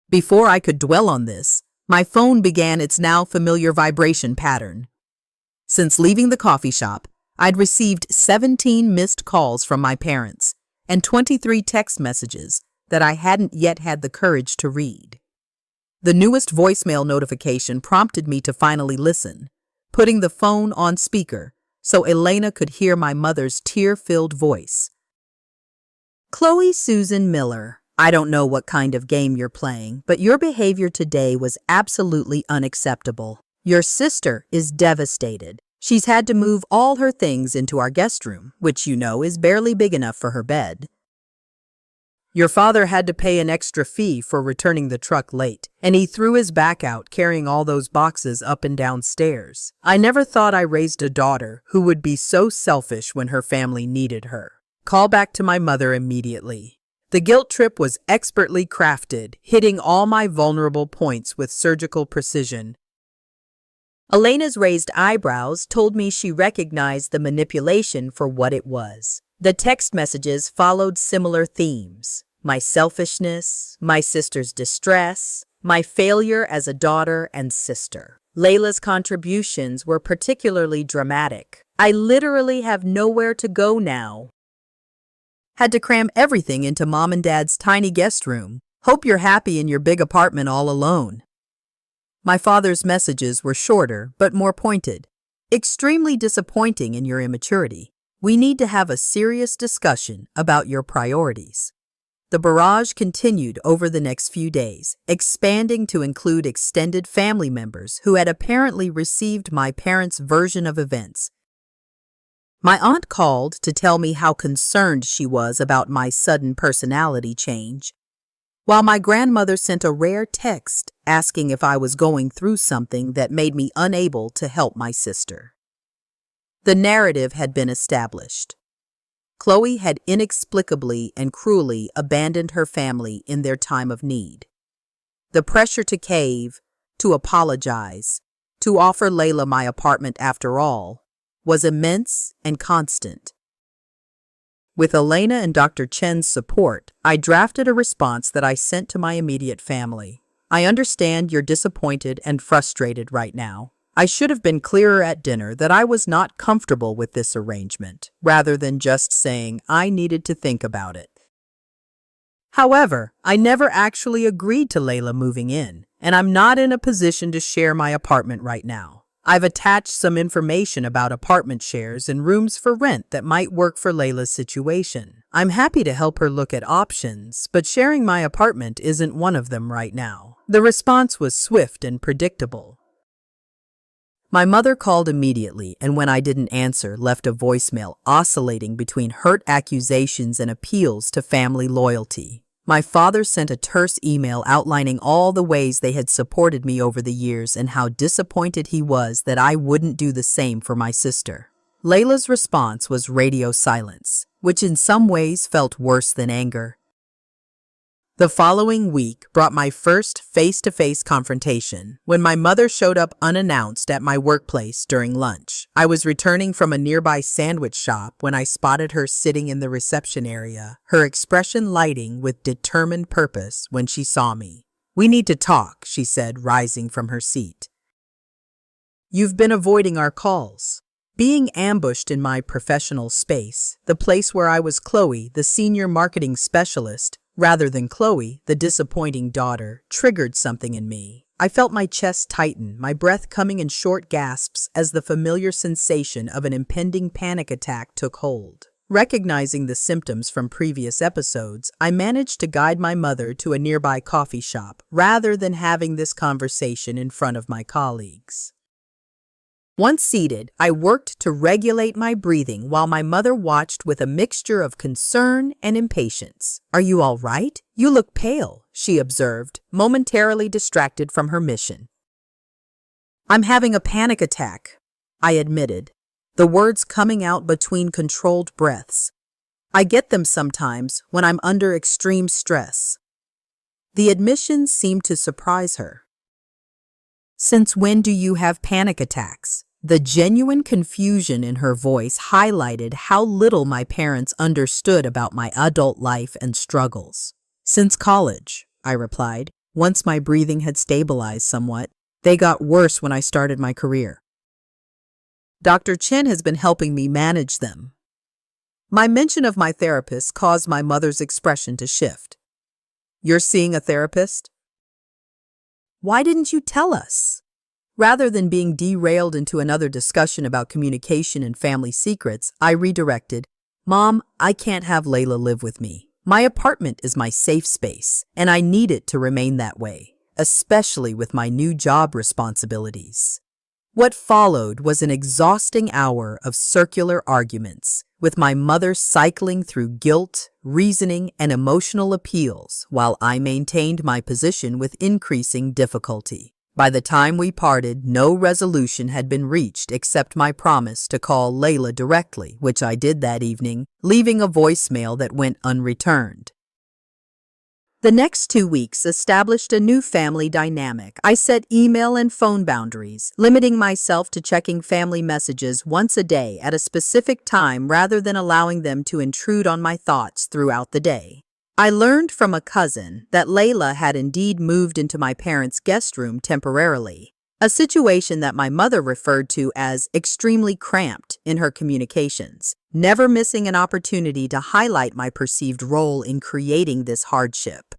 Before I could dwell on this, my phone began its now familiar vibration pattern. Since leaving the coffee shop, I'd received 17 missed calls from my parents and 23 text messages that I hadn't yet had the courage to read. The newest voicemail notification prompted me to finally listen, putting the phone on speaker so Elena could hear my mother's tear-filled voice. "Chloe Susan Miller, I don't know what kind of game you're playing, but your behavior today was absolutely unacceptable. Your sister is devastated. She's had to move all her things into our guest room, which you know is barely big enough for her bed. Your father had to pay an extra fee for returning the truck late, and he threw his back out carrying all those boxes up and down stairs. I never thought I raised a daughter who would be so selfish when her family needed her. Call back to my mother immediately." The guilt trip was expertly crafted, hitting all my vulnerable points with surgical precision. Elena's raised eyebrows told me she recognized the manipulation for what it was. The text messages followed similar themes: my selfishness, my sister's distress, my failure as a daughter and sister. Layla's contributions were particularly dramatic. "I literally have nowhere to go now. Had to cram everything into mom and dad's tiny guest room. Hope you're happy in your big apartment all alone." My father's messages were shorter but more pointed. "Extremely disappointing in your immaturity. We need to have a serious discussion about your priorities." The barrage continued over the next few days, expanding to include extended family members who had apparently received my parents' version of events. My aunt called to tell me how concerned she was about my sudden personality change, while my grandmother sent a rare text asking if I was going through something that made me unable to help my sister. The narrative had been established. Chloe had inexplicably and cruelly abandoned her family in their time of need. The pressure to cave, to apologize, to offer Layla my apartment after all, was immense and constant. With Elena and Dr. Chen's support, I drafted a response that I sent to my immediate family. "I understand you're disappointed and frustrated right now. I should have been clearer at dinner that I was not comfortable with this arrangement, rather than just saying I needed to think about it." However, I never actually agreed to Layla moving in, and I'm not in a position to share my apartment right now. I've attached some information about apartment shares and rooms for rent that might work for Layla's situation. I'm happy to help her look at options, but sharing my apartment isn't one of them right now. The response was swift and predictable. My mother called immediately, and when I didn't answer, left a voicemail oscillating between hurt accusations and appeals to family loyalty. My father sent a terse email outlining all the ways they had supported me over the years and how disappointed he was that I wouldn't do the same for my sister. Layla's response was radio silence, which in some ways felt worse than anger. The following week brought my first face-to-face confrontation when my mother showed up unannounced at my workplace during lunch. I was returning from a nearby sandwich shop when I spotted her sitting in the reception area, her expression lighting with determined purpose when she saw me. "We need to talk," she said, rising from her seat. "You've been avoiding our calls." Being ambushed in my professional space, the place where I was Chloe, the senior marketing specialist, rather than Chloe, the disappointing daughter, triggered something in me. I felt my chest tighten, my breath coming in short gasps as the familiar sensation of an impending panic attack took hold. Recognizing the symptoms from previous episodes, I managed to guide my mother to a nearby coffee shop rather than having this conversation in front of my colleagues. Once seated, I worked to regulate my breathing while my mother watched with a mixture of concern and impatience. "Are you all right? You look pale," she observed, momentarily distracted from her mission. "I'm having a panic attack," I admitted, the words coming out between controlled breaths. "I get them sometimes when I'm under extreme stress." The admission seemed to surprise her. "Since when do you have panic attacks?" The genuine confusion in her voice highlighted how little my parents understood about my adult life and struggles. "Since college," I replied, once my breathing had stabilized somewhat. "They got worse when I started my career. Dr. Chen has been helping me manage them." My mention of my therapist caused my mother's expression to shift. "You're seeing a therapist? Why didn't you tell us?" Rather than being derailed into another discussion about communication and family secrets, I redirected, "Mom, I can't have Layla live with me. My apartment is my safe space, and I need it to remain that way, especially with my new job responsibilities." What followed was an exhausting hour of circular arguments, with my mother cycling through guilt, reasoning, and emotional appeals while I maintained my position with increasing difficulty. By the time we parted, no resolution had been reached except my promise to call Layla directly, which I did that evening, leaving a voicemail that went unreturned. The next 2 weeks established a new family dynamic. I set email and phone boundaries, limiting myself to checking family messages once a day at a specific time rather than allowing them to intrude on my thoughts throughout the day. I learned from a cousin that Layla had indeed moved into my parents' guest room temporarily, a situation that my mother referred to as extremely cramped in her communications, never missing an opportunity to highlight my perceived role in creating this hardship.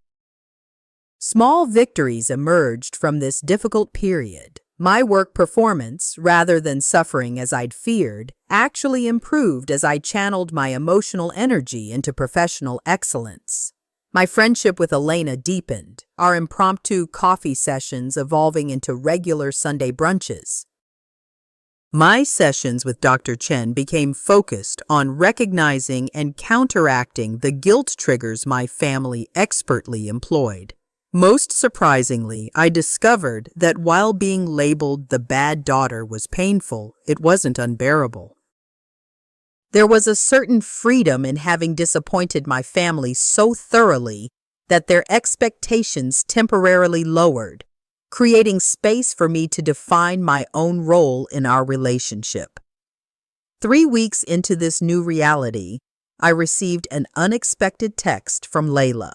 Small victories emerged from this difficult period. My work performance, rather than suffering as I'd feared, actually improved as I channeled my emotional energy into professional excellence. My friendship with Elena deepened, our impromptu coffee sessions evolving into regular Sunday brunches. My sessions with Dr. Chen became focused on recognizing and counteracting the guilt triggers my family expertly employed. Most surprisingly, I discovered that while being labeled the bad daughter was painful, it wasn't unbearable. There was a certain freedom in having disappointed my family so thoroughly that their expectations temporarily lowered, creating space for me to define my own role in our relationship. 3 weeks into this new reality, I received an unexpected text from Layla.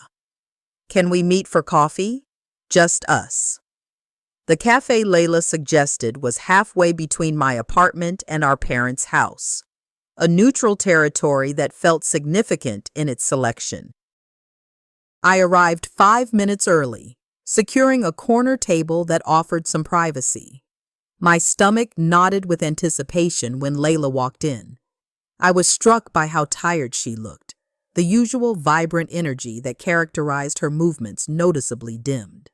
"Can we meet for coffee? Just us." The cafe Layla suggested was halfway between my apartment and our parents' house, a neutral territory that felt significant in its selection. I arrived 5 minutes early, securing a corner table that offered some privacy. My stomach knotted with anticipation when Layla walked in. I was struck by how tired she looked. The usual vibrant energy that characterized her movements noticeably dimmed.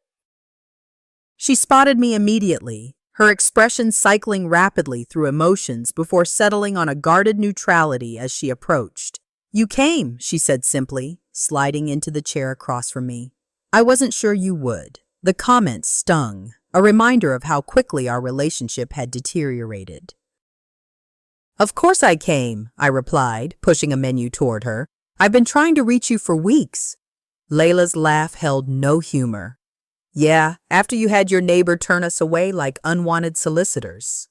She spotted me immediately, her expression cycling rapidly through emotions before settling on a guarded neutrality as she approached. "You came," she said simply, sliding into the chair across from me. I wasn't sure you would. The comment stung, a reminder of how quickly our relationship had deteriorated. Of course I came, I replied, pushing a menu toward her. I've been trying to reach you for weeks. Layla's laugh held no humor. Yeah, after you had your neighbor turn us away like unwanted solicitors.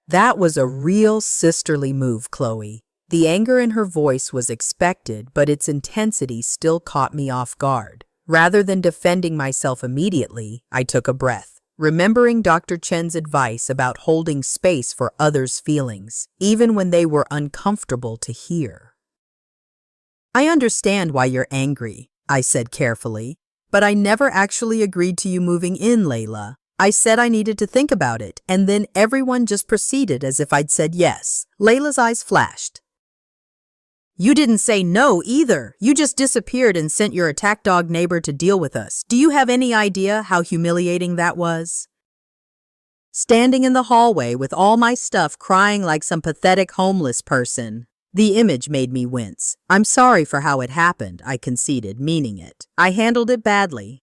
That was a real sisterly move, Chloe. The anger in her voice was expected, but its intensity still caught me off guard. Rather than defending myself immediately, I took a breath, remembering Dr. Chen's advice about holding space for others' feelings, even when they were uncomfortable to hear. I understand why you're angry, I said carefully, but I never actually agreed to you moving in, Layla. I said I needed to think about it, and then everyone just proceeded as if I'd said yes. Layla's eyes flashed. You didn't say no either. You just disappeared and sent your attack dog neighbor to deal with us. Do you have any idea how humiliating that was? Standing in the hallway with all my stuff crying like some pathetic homeless person. The image made me wince. I'm sorry for how it happened, I conceded, meaning it. I handled it badly.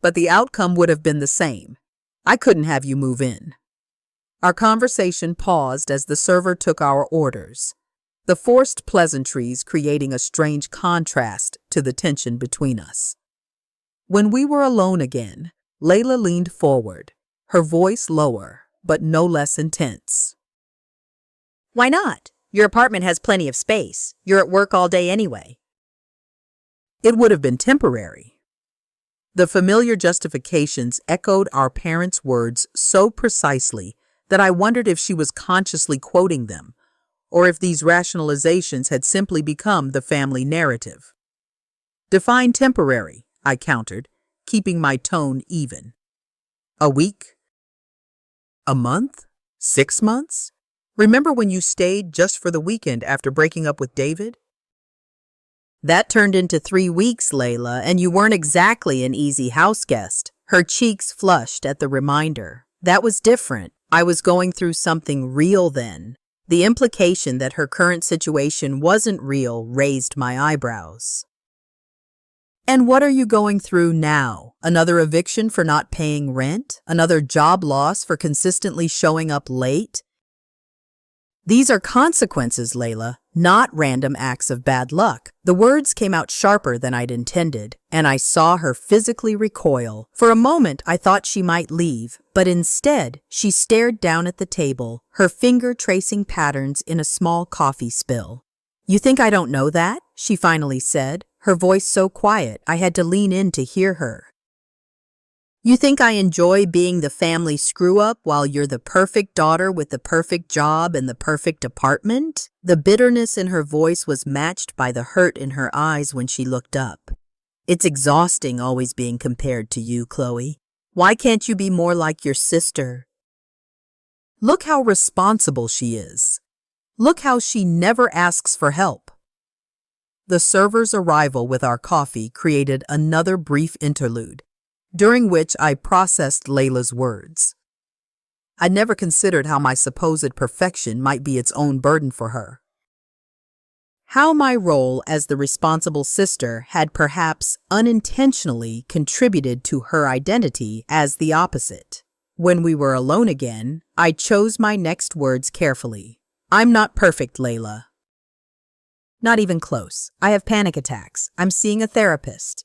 But the outcome would have been the same. I couldn't have you move in. Our conversation paused as the server took our orders, the forced pleasantries creating a strange contrast to the tension between us. When we were alone again, Layla leaned forward, her voice lower, but no less intense. Why not? Your apartment has plenty of space. You're at work all day anyway. It would have been temporary. The familiar justifications echoed our parents' words so precisely that I wondered if she was consciously quoting them, or if these rationalizations had simply become the family narrative. Define temporary, I countered, keeping my tone even. A week? A month? 6 months? Remember when you stayed just for the weekend after breaking up with David? That turned into 3 weeks, Layla, and you weren't exactly an easy house guest. Her cheeks flushed at the reminder. That was different. I was going through something real then. The implication that her current situation wasn't real raised my eyebrows. And what are you going through now? Another eviction for not paying rent? Another job loss for consistently showing up late? These are consequences, Layla, not random acts of bad luck. The words came out sharper than I'd intended, and I saw her physically recoil. For a moment, I thought she might leave, but instead, she stared down at the table, her finger tracing patterns in a small coffee spill. You think I don't know that? She finally said, her voice so quiet I had to lean in to hear her. You think I enjoy being the family screw-up while you're the perfect daughter with the perfect job and the perfect apartment? The bitterness in her voice was matched by the hurt in her eyes when she looked up. It's exhausting always being compared to you, Chloe. Why can't you be more like your sister? Look how responsible she is. Look how she never asks for help. The server's arrival with our coffee created another brief interlude, during which I processed Layla's words. I'd never considered how my supposed perfection might be its own burden for her. How my role as the responsible sister had perhaps unintentionally contributed to her identity as the opposite. When we were alone again, I chose my next words carefully. I'm not perfect, Layla. Not even close. I have panic attacks. I'm seeing a therapist.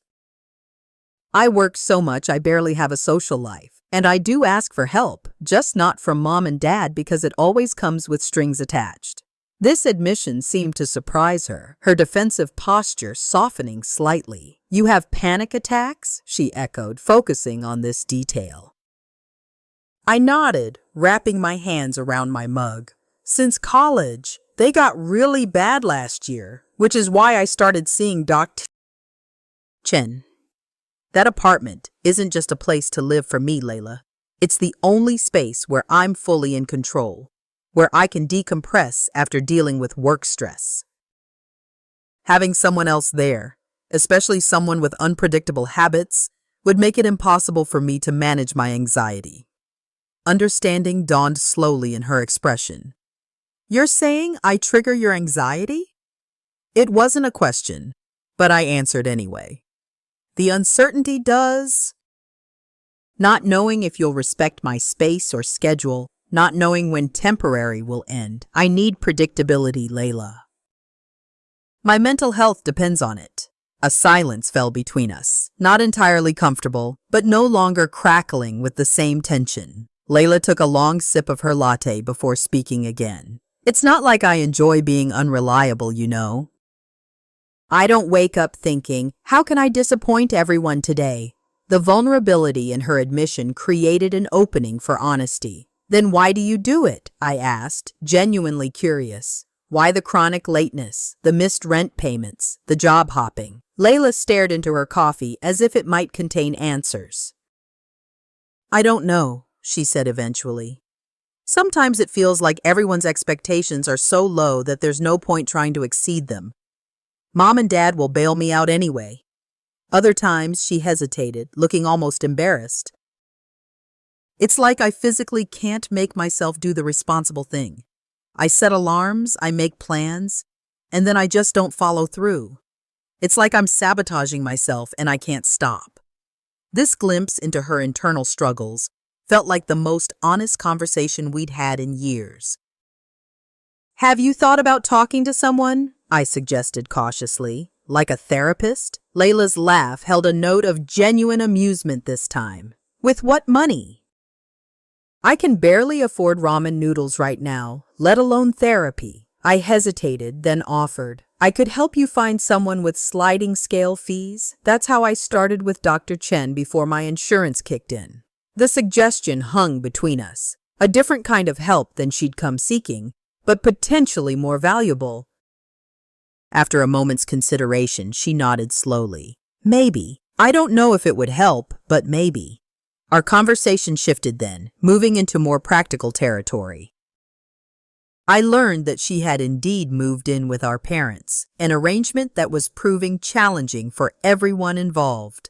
I work so much I barely have a social life, and I do ask for help, just not from mom and dad because it always comes with strings attached. This admission seemed to surprise her, her defensive posture softening slightly. You have panic attacks? She echoed, focusing on this detail. I nodded, wrapping my hands around my mug. Since college, they got really bad last year, which is why I started seeing Dr. Chen. That apartment isn't just a place to live for me, Layla. It's the only space where I'm fully in control, where I can decompress after dealing with work stress. Having someone else there, especially someone with unpredictable habits, would make it impossible for me to manage my anxiety. Understanding dawned slowly in her expression. You're saying I trigger your anxiety? It wasn't a question, but I answered anyway. The uncertainty does. Not knowing if you'll respect my space or schedule, not knowing when temporary will end. I need predictability, Layla. My mental health depends on it. A silence fell between us, not entirely comfortable, but no longer crackling with the same tension. Layla took a long sip of her latte before speaking again. It's not like I enjoy being unreliable, you know. I don't wake up thinking, how can I disappoint everyone today? The vulnerability in her admission created an opening for honesty. Then why do you do it? I asked, genuinely curious. Why the chronic lateness, the missed rent payments, the job hopping? Layla stared into her coffee as if it might contain answers. I don't know, she said eventually. Sometimes it feels like everyone's expectations are so low that there's no point trying to exceed them. Mom and Dad will bail me out anyway. Other times, she hesitated, looking almost embarrassed. It's like I physically can't make myself do the responsible thing. I set alarms, I make plans, and then I just don't follow through. It's like I'm sabotaging myself and I can't stop. This glimpse into her internal struggles felt like the most honest conversation we'd had in years. Have you thought about talking to someone? I suggested cautiously. Like a therapist? Layla's laugh held a note of genuine amusement this time. With what money? I can barely afford ramen noodles right now, let alone therapy. I hesitated, then offered. I could help you find someone with sliding scale fees. That's how I started with Dr. Chen before my insurance kicked in. The suggestion hung between us. A different kind of help than she'd come seeking, but potentially more valuable. After a moment's consideration, she nodded slowly. Maybe. I don't know if it would help, but maybe. Our conversation shifted then, moving into more practical territory. I learned that she had indeed moved in with our parents, an arrangement that was proving challenging for everyone involved.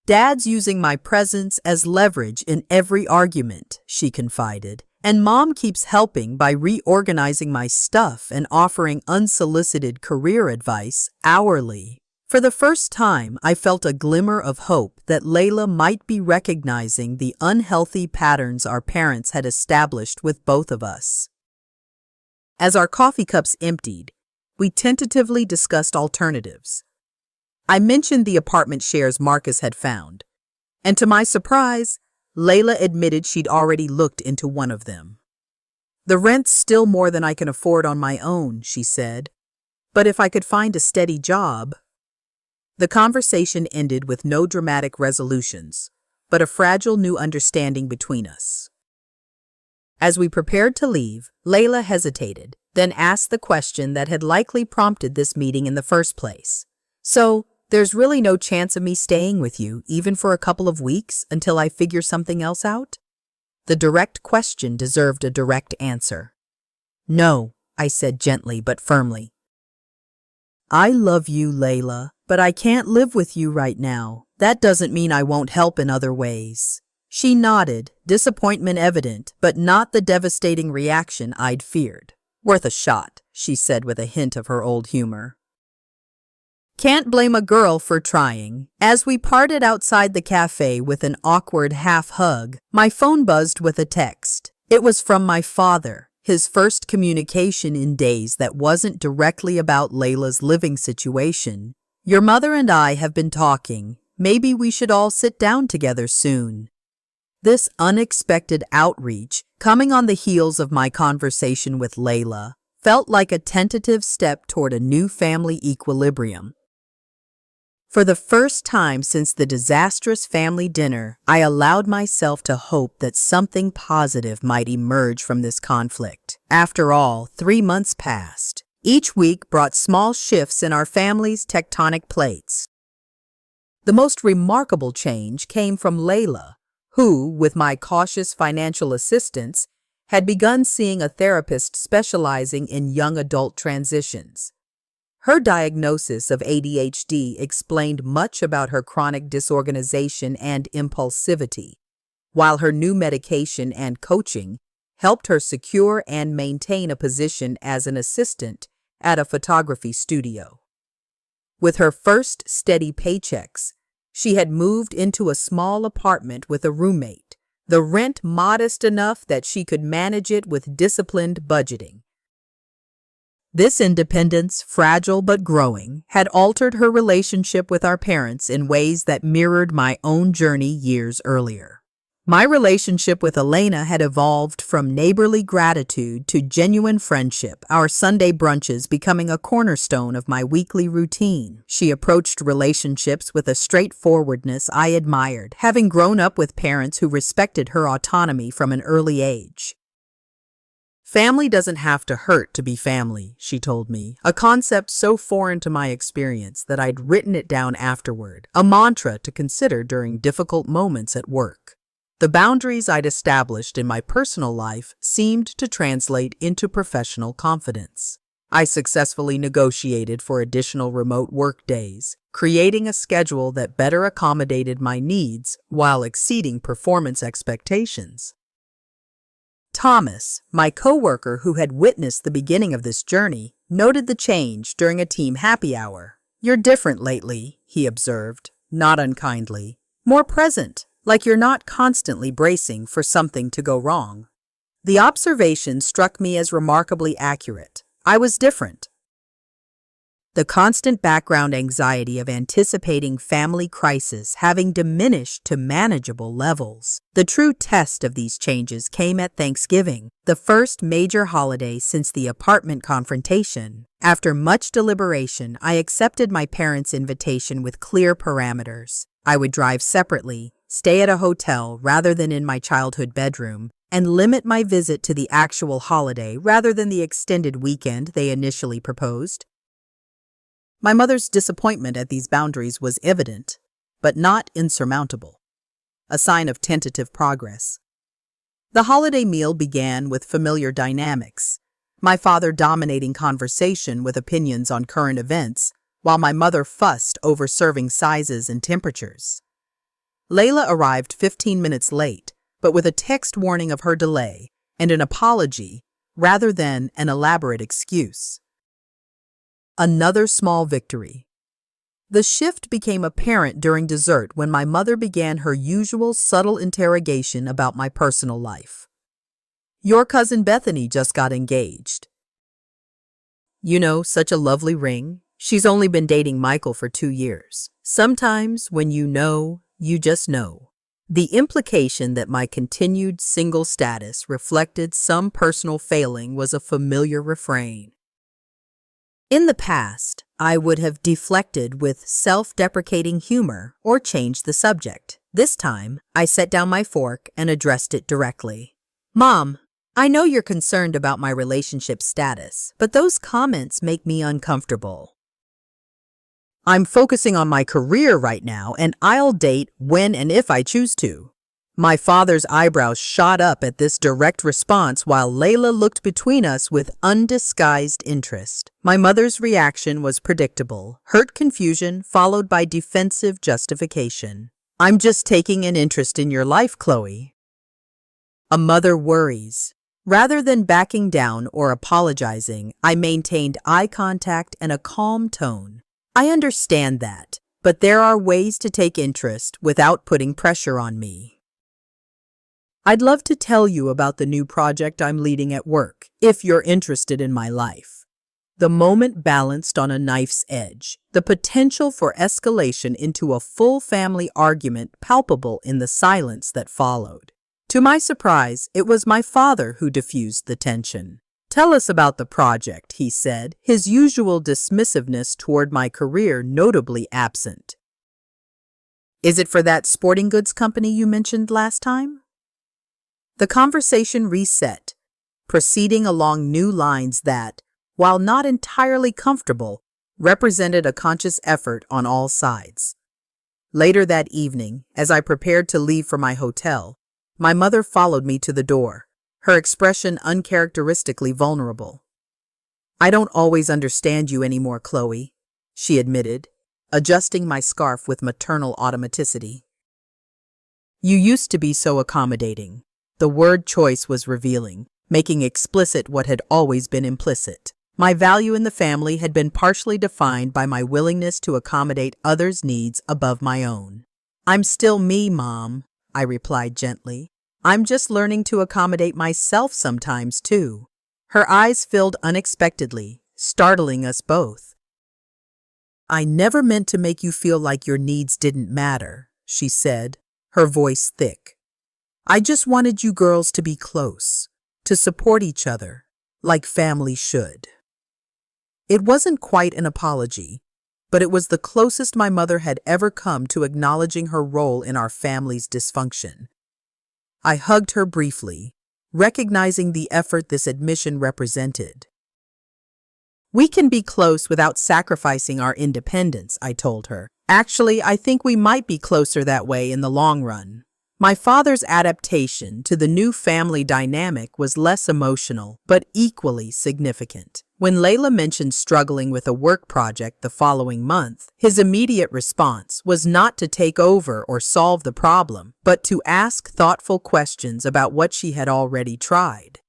Dad's using my presence as leverage in every argument, she confided. And Mom keeps helping by reorganizing my stuff and offering unsolicited career advice hourly. For the first time, I felt a glimmer of hope that Layla might be recognizing the unhealthy patterns our parents had established with both of us. As our coffee cups emptied, we tentatively discussed alternatives. I mentioned the apartment shares Marcus had found, and to my surprise, Layla admitted she'd already looked into one of them. The rent's still more than I can afford on my own, she said, but if I could find a steady job. The conversation ended with no dramatic resolutions, but a fragile new understanding between us. As we prepared to leave, Layla hesitated, then asked the question that had likely prompted this meeting in the first place. So, there's really no chance of me staying with you, even for a couple of weeks, until I figure something else out? The direct question deserved a direct answer. No, I said gently but firmly. I love you, Layla, but I can't live with you right now. That doesn't mean I won't help in other ways. She nodded, disappointment evident, but not the devastating reaction I'd feared. Worth a shot, she said with a hint of her old humor. Can't blame a girl for trying. As we parted outside the cafe with an awkward half-hug, my phone buzzed with a text. It was from my father, his first communication in days that wasn't directly about Layla's living situation. Your mother and I have been talking. Maybe we should all sit down together soon. This unexpected outreach, coming on the heels of my conversation with Layla, felt like a tentative step toward a new family equilibrium. For the first time since the disastrous family dinner, I allowed myself to hope that something positive might emerge from this conflict. After all, 3 months passed. Each week brought small shifts in our family's tectonic plates. The most remarkable change came from Layla, who, with my cautious financial assistance, had begun seeing a therapist specializing in young adult transitions. Her diagnosis of ADHD explained much about her chronic disorganization and impulsivity, while her new medication and coaching helped her secure and maintain a position as an assistant at a photography studio. With her first steady paychecks, she had moved into a small apartment with a roommate, the rent modest enough that she could manage it with disciplined budgeting. This independence, fragile but growing, had altered her relationship with our parents in ways that mirrored my own journey years earlier. My relationship with Elena had evolved from neighborly gratitude to genuine friendship, our Sunday brunches becoming a cornerstone of my weekly routine. She approached relationships with a straightforwardness I admired, having grown up with parents who respected her autonomy from an early age. Family doesn't have to hurt to be family, she told me, a concept so foreign to my experience that I'd written it down afterward, a mantra to consider during difficult moments at work. The boundaries I'd established in my personal life seemed to translate into professional confidence. I successfully negotiated for additional remote work days, creating a schedule that better accommodated my needs while exceeding performance expectations. Thomas, my coworker who had witnessed the beginning of this journey, noted the change during a team happy hour. "You're different lately," he observed, not unkindly. "More present, like you're not constantly bracing for something to go wrong." The observation struck me as remarkably accurate. I was different. The constant background anxiety of anticipating family crisis having diminished to manageable levels. The true test of these changes came at Thanksgiving, the first major holiday since the apartment confrontation. After much deliberation, I accepted my parents' invitation with clear parameters. I would drive separately, stay at a hotel rather than in my childhood bedroom, and limit my visit to the actual holiday rather than the extended weekend they initially proposed. My mother's disappointment at these boundaries was evident, but not insurmountable, a sign of tentative progress. The holiday meal began with familiar dynamics, my father dominating conversation with opinions on current events, while my mother fussed over serving sizes and temperatures. Layla arrived 15 minutes late, but with a text warning of her delay and an apology rather than an elaborate excuse. Another small victory. The shift became apparent during dessert when my mother began her usual subtle interrogation about my personal life. "Your cousin Bethany just got engaged. You know, such a lovely ring. She's only been dating Michael for 2 years. Sometimes when you know, you just know." The implication that my continued single status reflected some personal failing was a familiar refrain. In the past, I would have deflected with self-deprecating humor or changed the subject. This time, I set down my fork and addressed it directly. "Mom, I know you're concerned about my relationship status, but those comments make me uncomfortable. I'm focusing on my career right now, and I'll date when and if I choose to." My father's eyebrows shot up at this direct response while Layla looked between us with undisguised interest. My mother's reaction was predictable, hurt confusion followed by defensive justification. "I'm just taking an interest in your life, Chloe." A mother worries. Rather than backing down or apologizing, I maintained eye contact and a calm tone. "I understand that, but there are ways to take interest without putting pressure on me. I'd love to tell you about the new project I'm leading at work, if you're interested in my life." The moment balanced on a knife's edge, the potential for escalation into a full family argument palpable in the silence that followed. To my surprise, it was my father who diffused the tension. "Tell us about the project," he said, his usual dismissiveness toward my career notably absent. "Is it for that sporting goods company you mentioned last time?" The conversation reset, proceeding along new lines that, while not entirely comfortable, represented a conscious effort on all sides. Later that evening, as I prepared to leave for my hotel, my mother followed me to the door, her expression uncharacteristically vulnerable. "I don't always understand you anymore, Chloe," she admitted, adjusting my scarf with maternal automaticity. "You used to be so accommodating." The word choice was revealing, making explicit what had always been implicit. My value in the family had been partially defined by my willingness to accommodate others' needs above my own. "I'm still me, Mom," I replied gently. "I'm just learning to accommodate myself sometimes, too." Her eyes filled unexpectedly, startling us both. "I never meant to make you feel like your needs didn't matter," she said, her voice thick. "I just wanted you girls to be close, to support each other, like family should." It wasn't quite an apology, but it was the closest my mother had ever come to acknowledging her role in our family's dysfunction. I hugged her briefly, recognizing the effort this admission represented. "We can be close without sacrificing our independence," I told her. "Actually, I think we might be closer that way in the long run." My father's adaptation to the new family dynamic was less emotional, but equally significant. When Layla mentioned struggling with a work project the following month, his immediate response was not to take over or solve the problem, but to ask thoughtful questions about what she had already tried.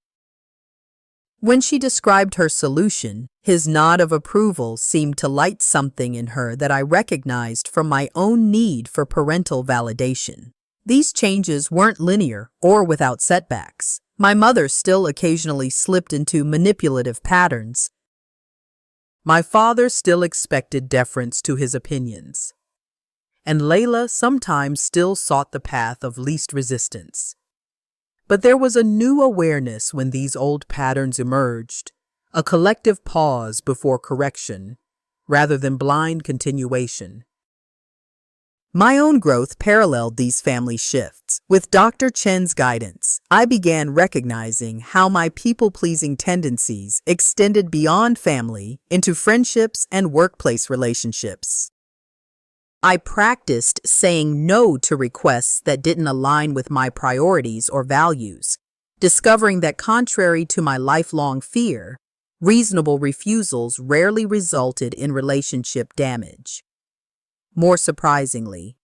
When she described her solution, his nod of approval seemed to light something in her that I recognized from my own need for parental validation. These changes weren't linear or without setbacks. My mother still occasionally slipped into manipulative patterns. My father still expected deference to his opinions. And Layla sometimes still sought the path of least resistance. But there was a new awareness when these old patterns emerged, a collective pause before correction, rather than blind continuation. My own growth paralleled these family shifts. With Dr. Chen's guidance, I began recognizing how my people-pleasing tendencies extended beyond family into friendships and workplace relationships. I practiced saying no to requests that didn't align with my priorities or values, discovering that contrary to my lifelong fear, reasonable refusals rarely resulted in relationship damage. More surprisingly,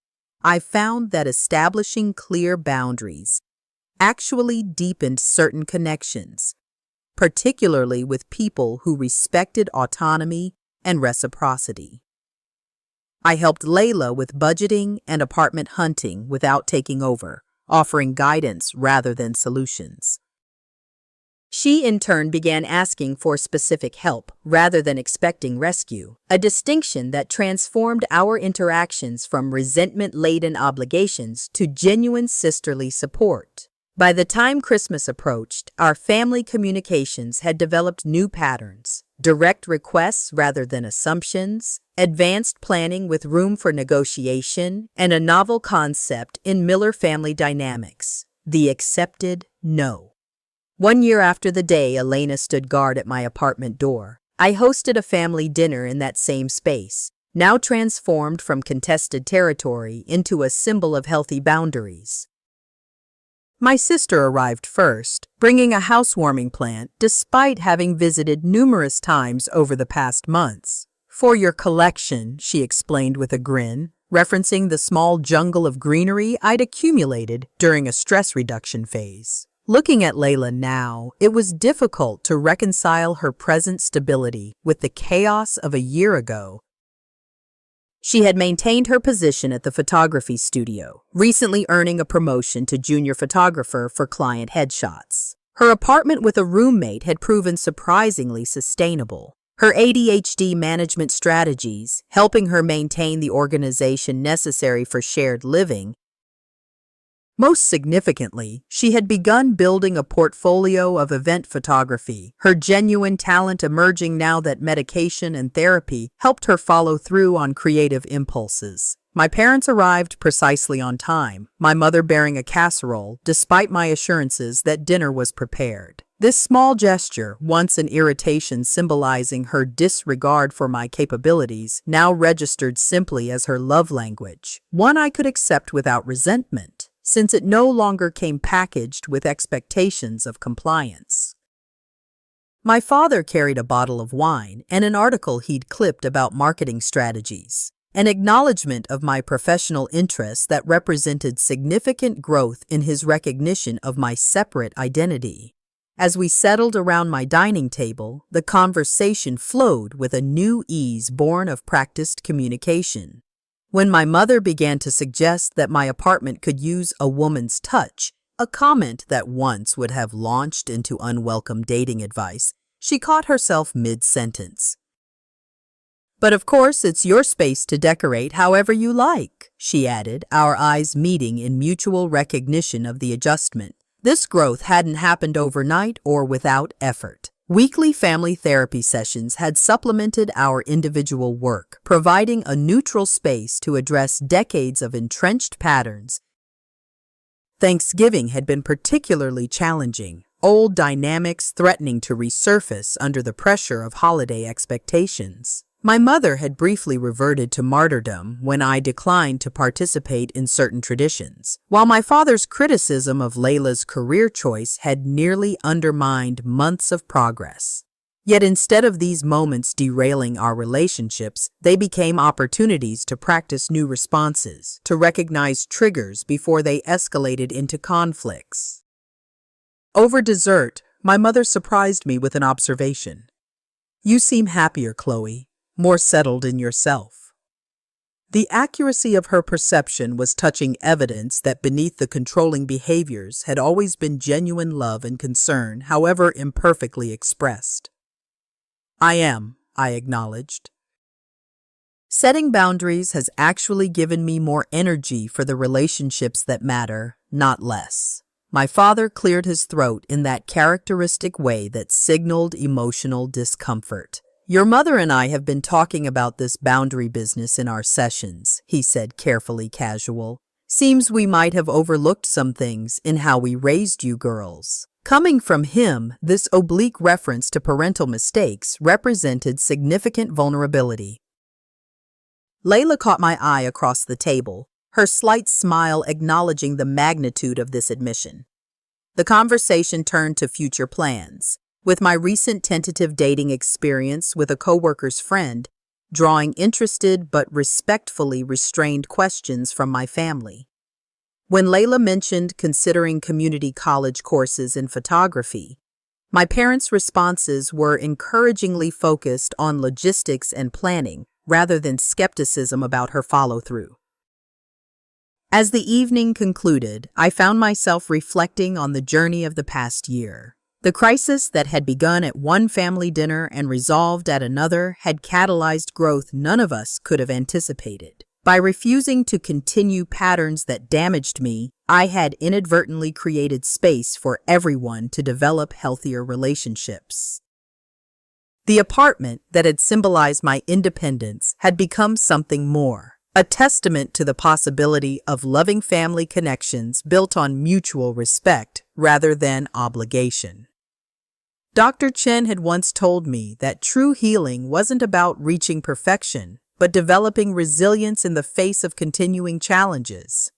I found that establishing clear boundaries actually deepened certain connections, particularly with people who respected autonomy and reciprocity. I helped Layla with budgeting and apartment hunting without taking over, offering guidance rather than solutions. She in turn began asking for specific help rather than expecting rescue, a distinction that transformed our interactions from resentment-laden obligations to genuine sisterly support. By the time Christmas approached, our family communications had developed new patterns: direct requests rather than assumptions, advanced planning with room for negotiation, and a novel concept in Miller family dynamics: the accepted no. 1 year after the day Elena stood guard at my apartment door, I hosted a family dinner in that same space, now transformed from contested territory into a symbol of healthy boundaries. My sister arrived first, bringing a housewarming plant despite having visited numerous times over the past months. "For your collection," she explained with a grin, referencing the small jungle of greenery I'd accumulated during a stress reduction phase. Looking at Layla now, it was difficult to reconcile her present stability with the chaos of a year ago. She had maintained her position at the photography studio, recently earning a promotion to junior photographer for client headshots. Her apartment with a roommate had proven surprisingly sustainable. Her ADHD management strategies, helping her maintain the organization necessary for shared living. Most significantly, she had begun building a portfolio of event photography, her genuine talent emerging now that medication and therapy helped her follow through on creative impulses. My parents arrived precisely on time, my mother bearing a casserole, despite my assurances that dinner was prepared. This small gesture, once an irritation symbolizing her disregard for my capabilities, now registered simply as her love language, one I could accept without resentment, since it no longer came packaged with expectations of compliance. My father carried a bottle of wine and an article he'd clipped about marketing strategies, an acknowledgement of my professional interests that represented significant growth in his recognition of my separate identity. As we settled around my dining table, the conversation flowed with a new ease born of practiced communication. When my mother began to suggest that my apartment could use a woman's touch, a comment that once would have launched into unwelcome dating advice, she caught herself mid-sentence. "But of course, it's your space to decorate however you like," she added, our eyes meeting in mutual recognition of the adjustment. This growth hadn't happened overnight or without effort. Weekly family therapy sessions had supplemented our individual work, providing a neutral space to address decades of entrenched patterns. Thanksgiving had been particularly challenging, old dynamics threatening to resurface under the pressure of holiday expectations. My mother had briefly reverted to martyrdom when I declined to participate in certain traditions, while my father's criticism of Layla's career choice had nearly undermined months of progress. Yet instead of these moments derailing our relationships, they became opportunities to practice new responses, to recognize triggers before they escalated into conflicts. Over dessert, my mother surprised me with an observation. "You seem happier, Chloe. More settled in yourself." The accuracy of her perception was touching evidence that beneath the controlling behaviors had always been genuine love and concern, however imperfectly expressed. "I am," I acknowledged. Setting boundaries has actually given me more energy for the relationships that matter, not less. My father cleared his throat in that characteristic way that signaled emotional discomfort. "Your mother and I have been talking about this boundary business in our sessions," he said, carefully casual. "Seems we might have overlooked some things in how we raised you girls." Coming from him, this oblique reference to parental mistakes represented significant vulnerability. Layla caught my eye across the table, her slight smile acknowledging the magnitude of this admission. The conversation turned to future plans, with my recent tentative dating experience with a coworker's friend drawing interested but respectfully restrained questions from my family. When Layla mentioned considering community college courses in photography, my parents' responses were encouragingly focused on logistics and planning rather than skepticism about her follow-through. As the evening concluded, I found myself reflecting on the journey of the past year. The crisis that had begun at one family dinner and resolved at another had catalyzed growth none of us could have anticipated. By refusing to continue patterns that damaged me, I had inadvertently created space for everyone to develop healthier relationships. The apartment that had symbolized my independence had become something more, a testament to the possibility of loving family connections built on mutual respect rather than obligation. Dr. Chen had once told me that true healing wasn't about reaching perfection, but developing resilience in the face of continuing challenges.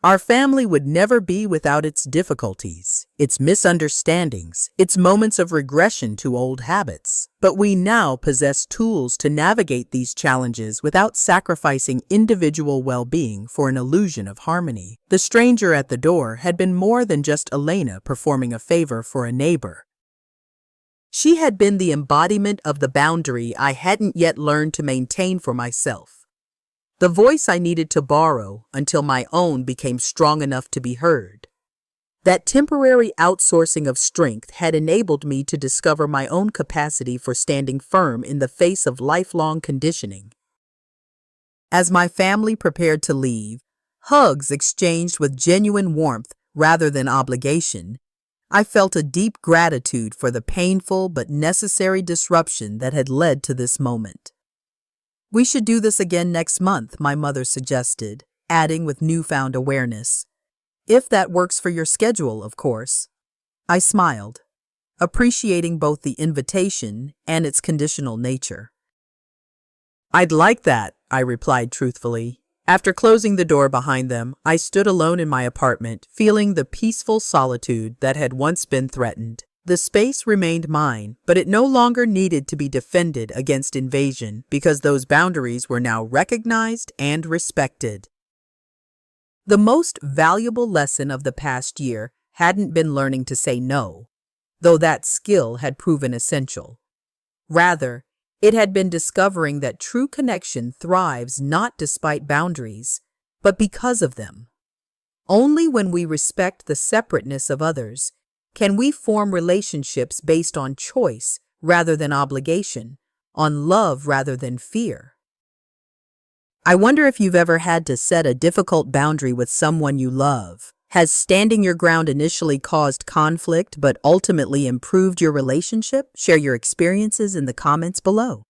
Our family would never be without its difficulties, its misunderstandings, its moments of regression to old habits. But we now possess tools to navigate these challenges without sacrificing individual well-being for an illusion of harmony. The stranger at the door had been more than just Elena performing a favor for a neighbor. She had been the embodiment of the boundary I hadn't yet learned to maintain for myself. The voice I needed to borrow until my own became strong enough to be heard. That temporary outsourcing of strength had enabled me to discover my own capacity for standing firm in the face of lifelong conditioning. As my family prepared to leave, hugs exchanged with genuine warmth rather than obligation, I felt a deep gratitude for the painful but necessary disruption that had led to this moment. "We should do this again next month," my mother suggested, adding with newfound awareness. "If that works for your schedule, of course." I smiled, appreciating both the invitation and its conditional nature. "I'd like that," I replied truthfully. After closing the door behind them, I stood alone in my apartment, feeling the peaceful solitude that had once been threatened. The space remained mine, but it no longer needed to be defended against invasion because those boundaries were now recognized and respected. The most valuable lesson of the past year hadn't been learning to say no, though that skill had proven essential. Rather, it had been discovering that true connection thrives not despite boundaries, but because of them. Only when we respect the separateness of others can we form relationships based on choice rather than obligation, on love rather than fear. I wonder if you've ever had to set a difficult boundary with someone you love. Has standing your ground initially caused conflict but ultimately improved your relationship? Share your experiences in the comments below.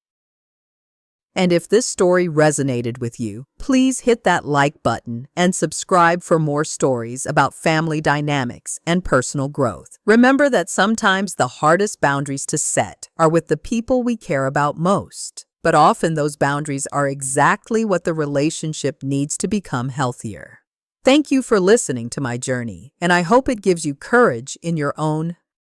And if this story resonated with you, please hit that like button and subscribe for more stories about family dynamics and personal growth. Remember that sometimes the hardest boundaries to set are with the people we care about most, but often those boundaries are exactly what the relationship needs to become healthier. Thank you for listening to my journey, and I hope it gives you courage in your own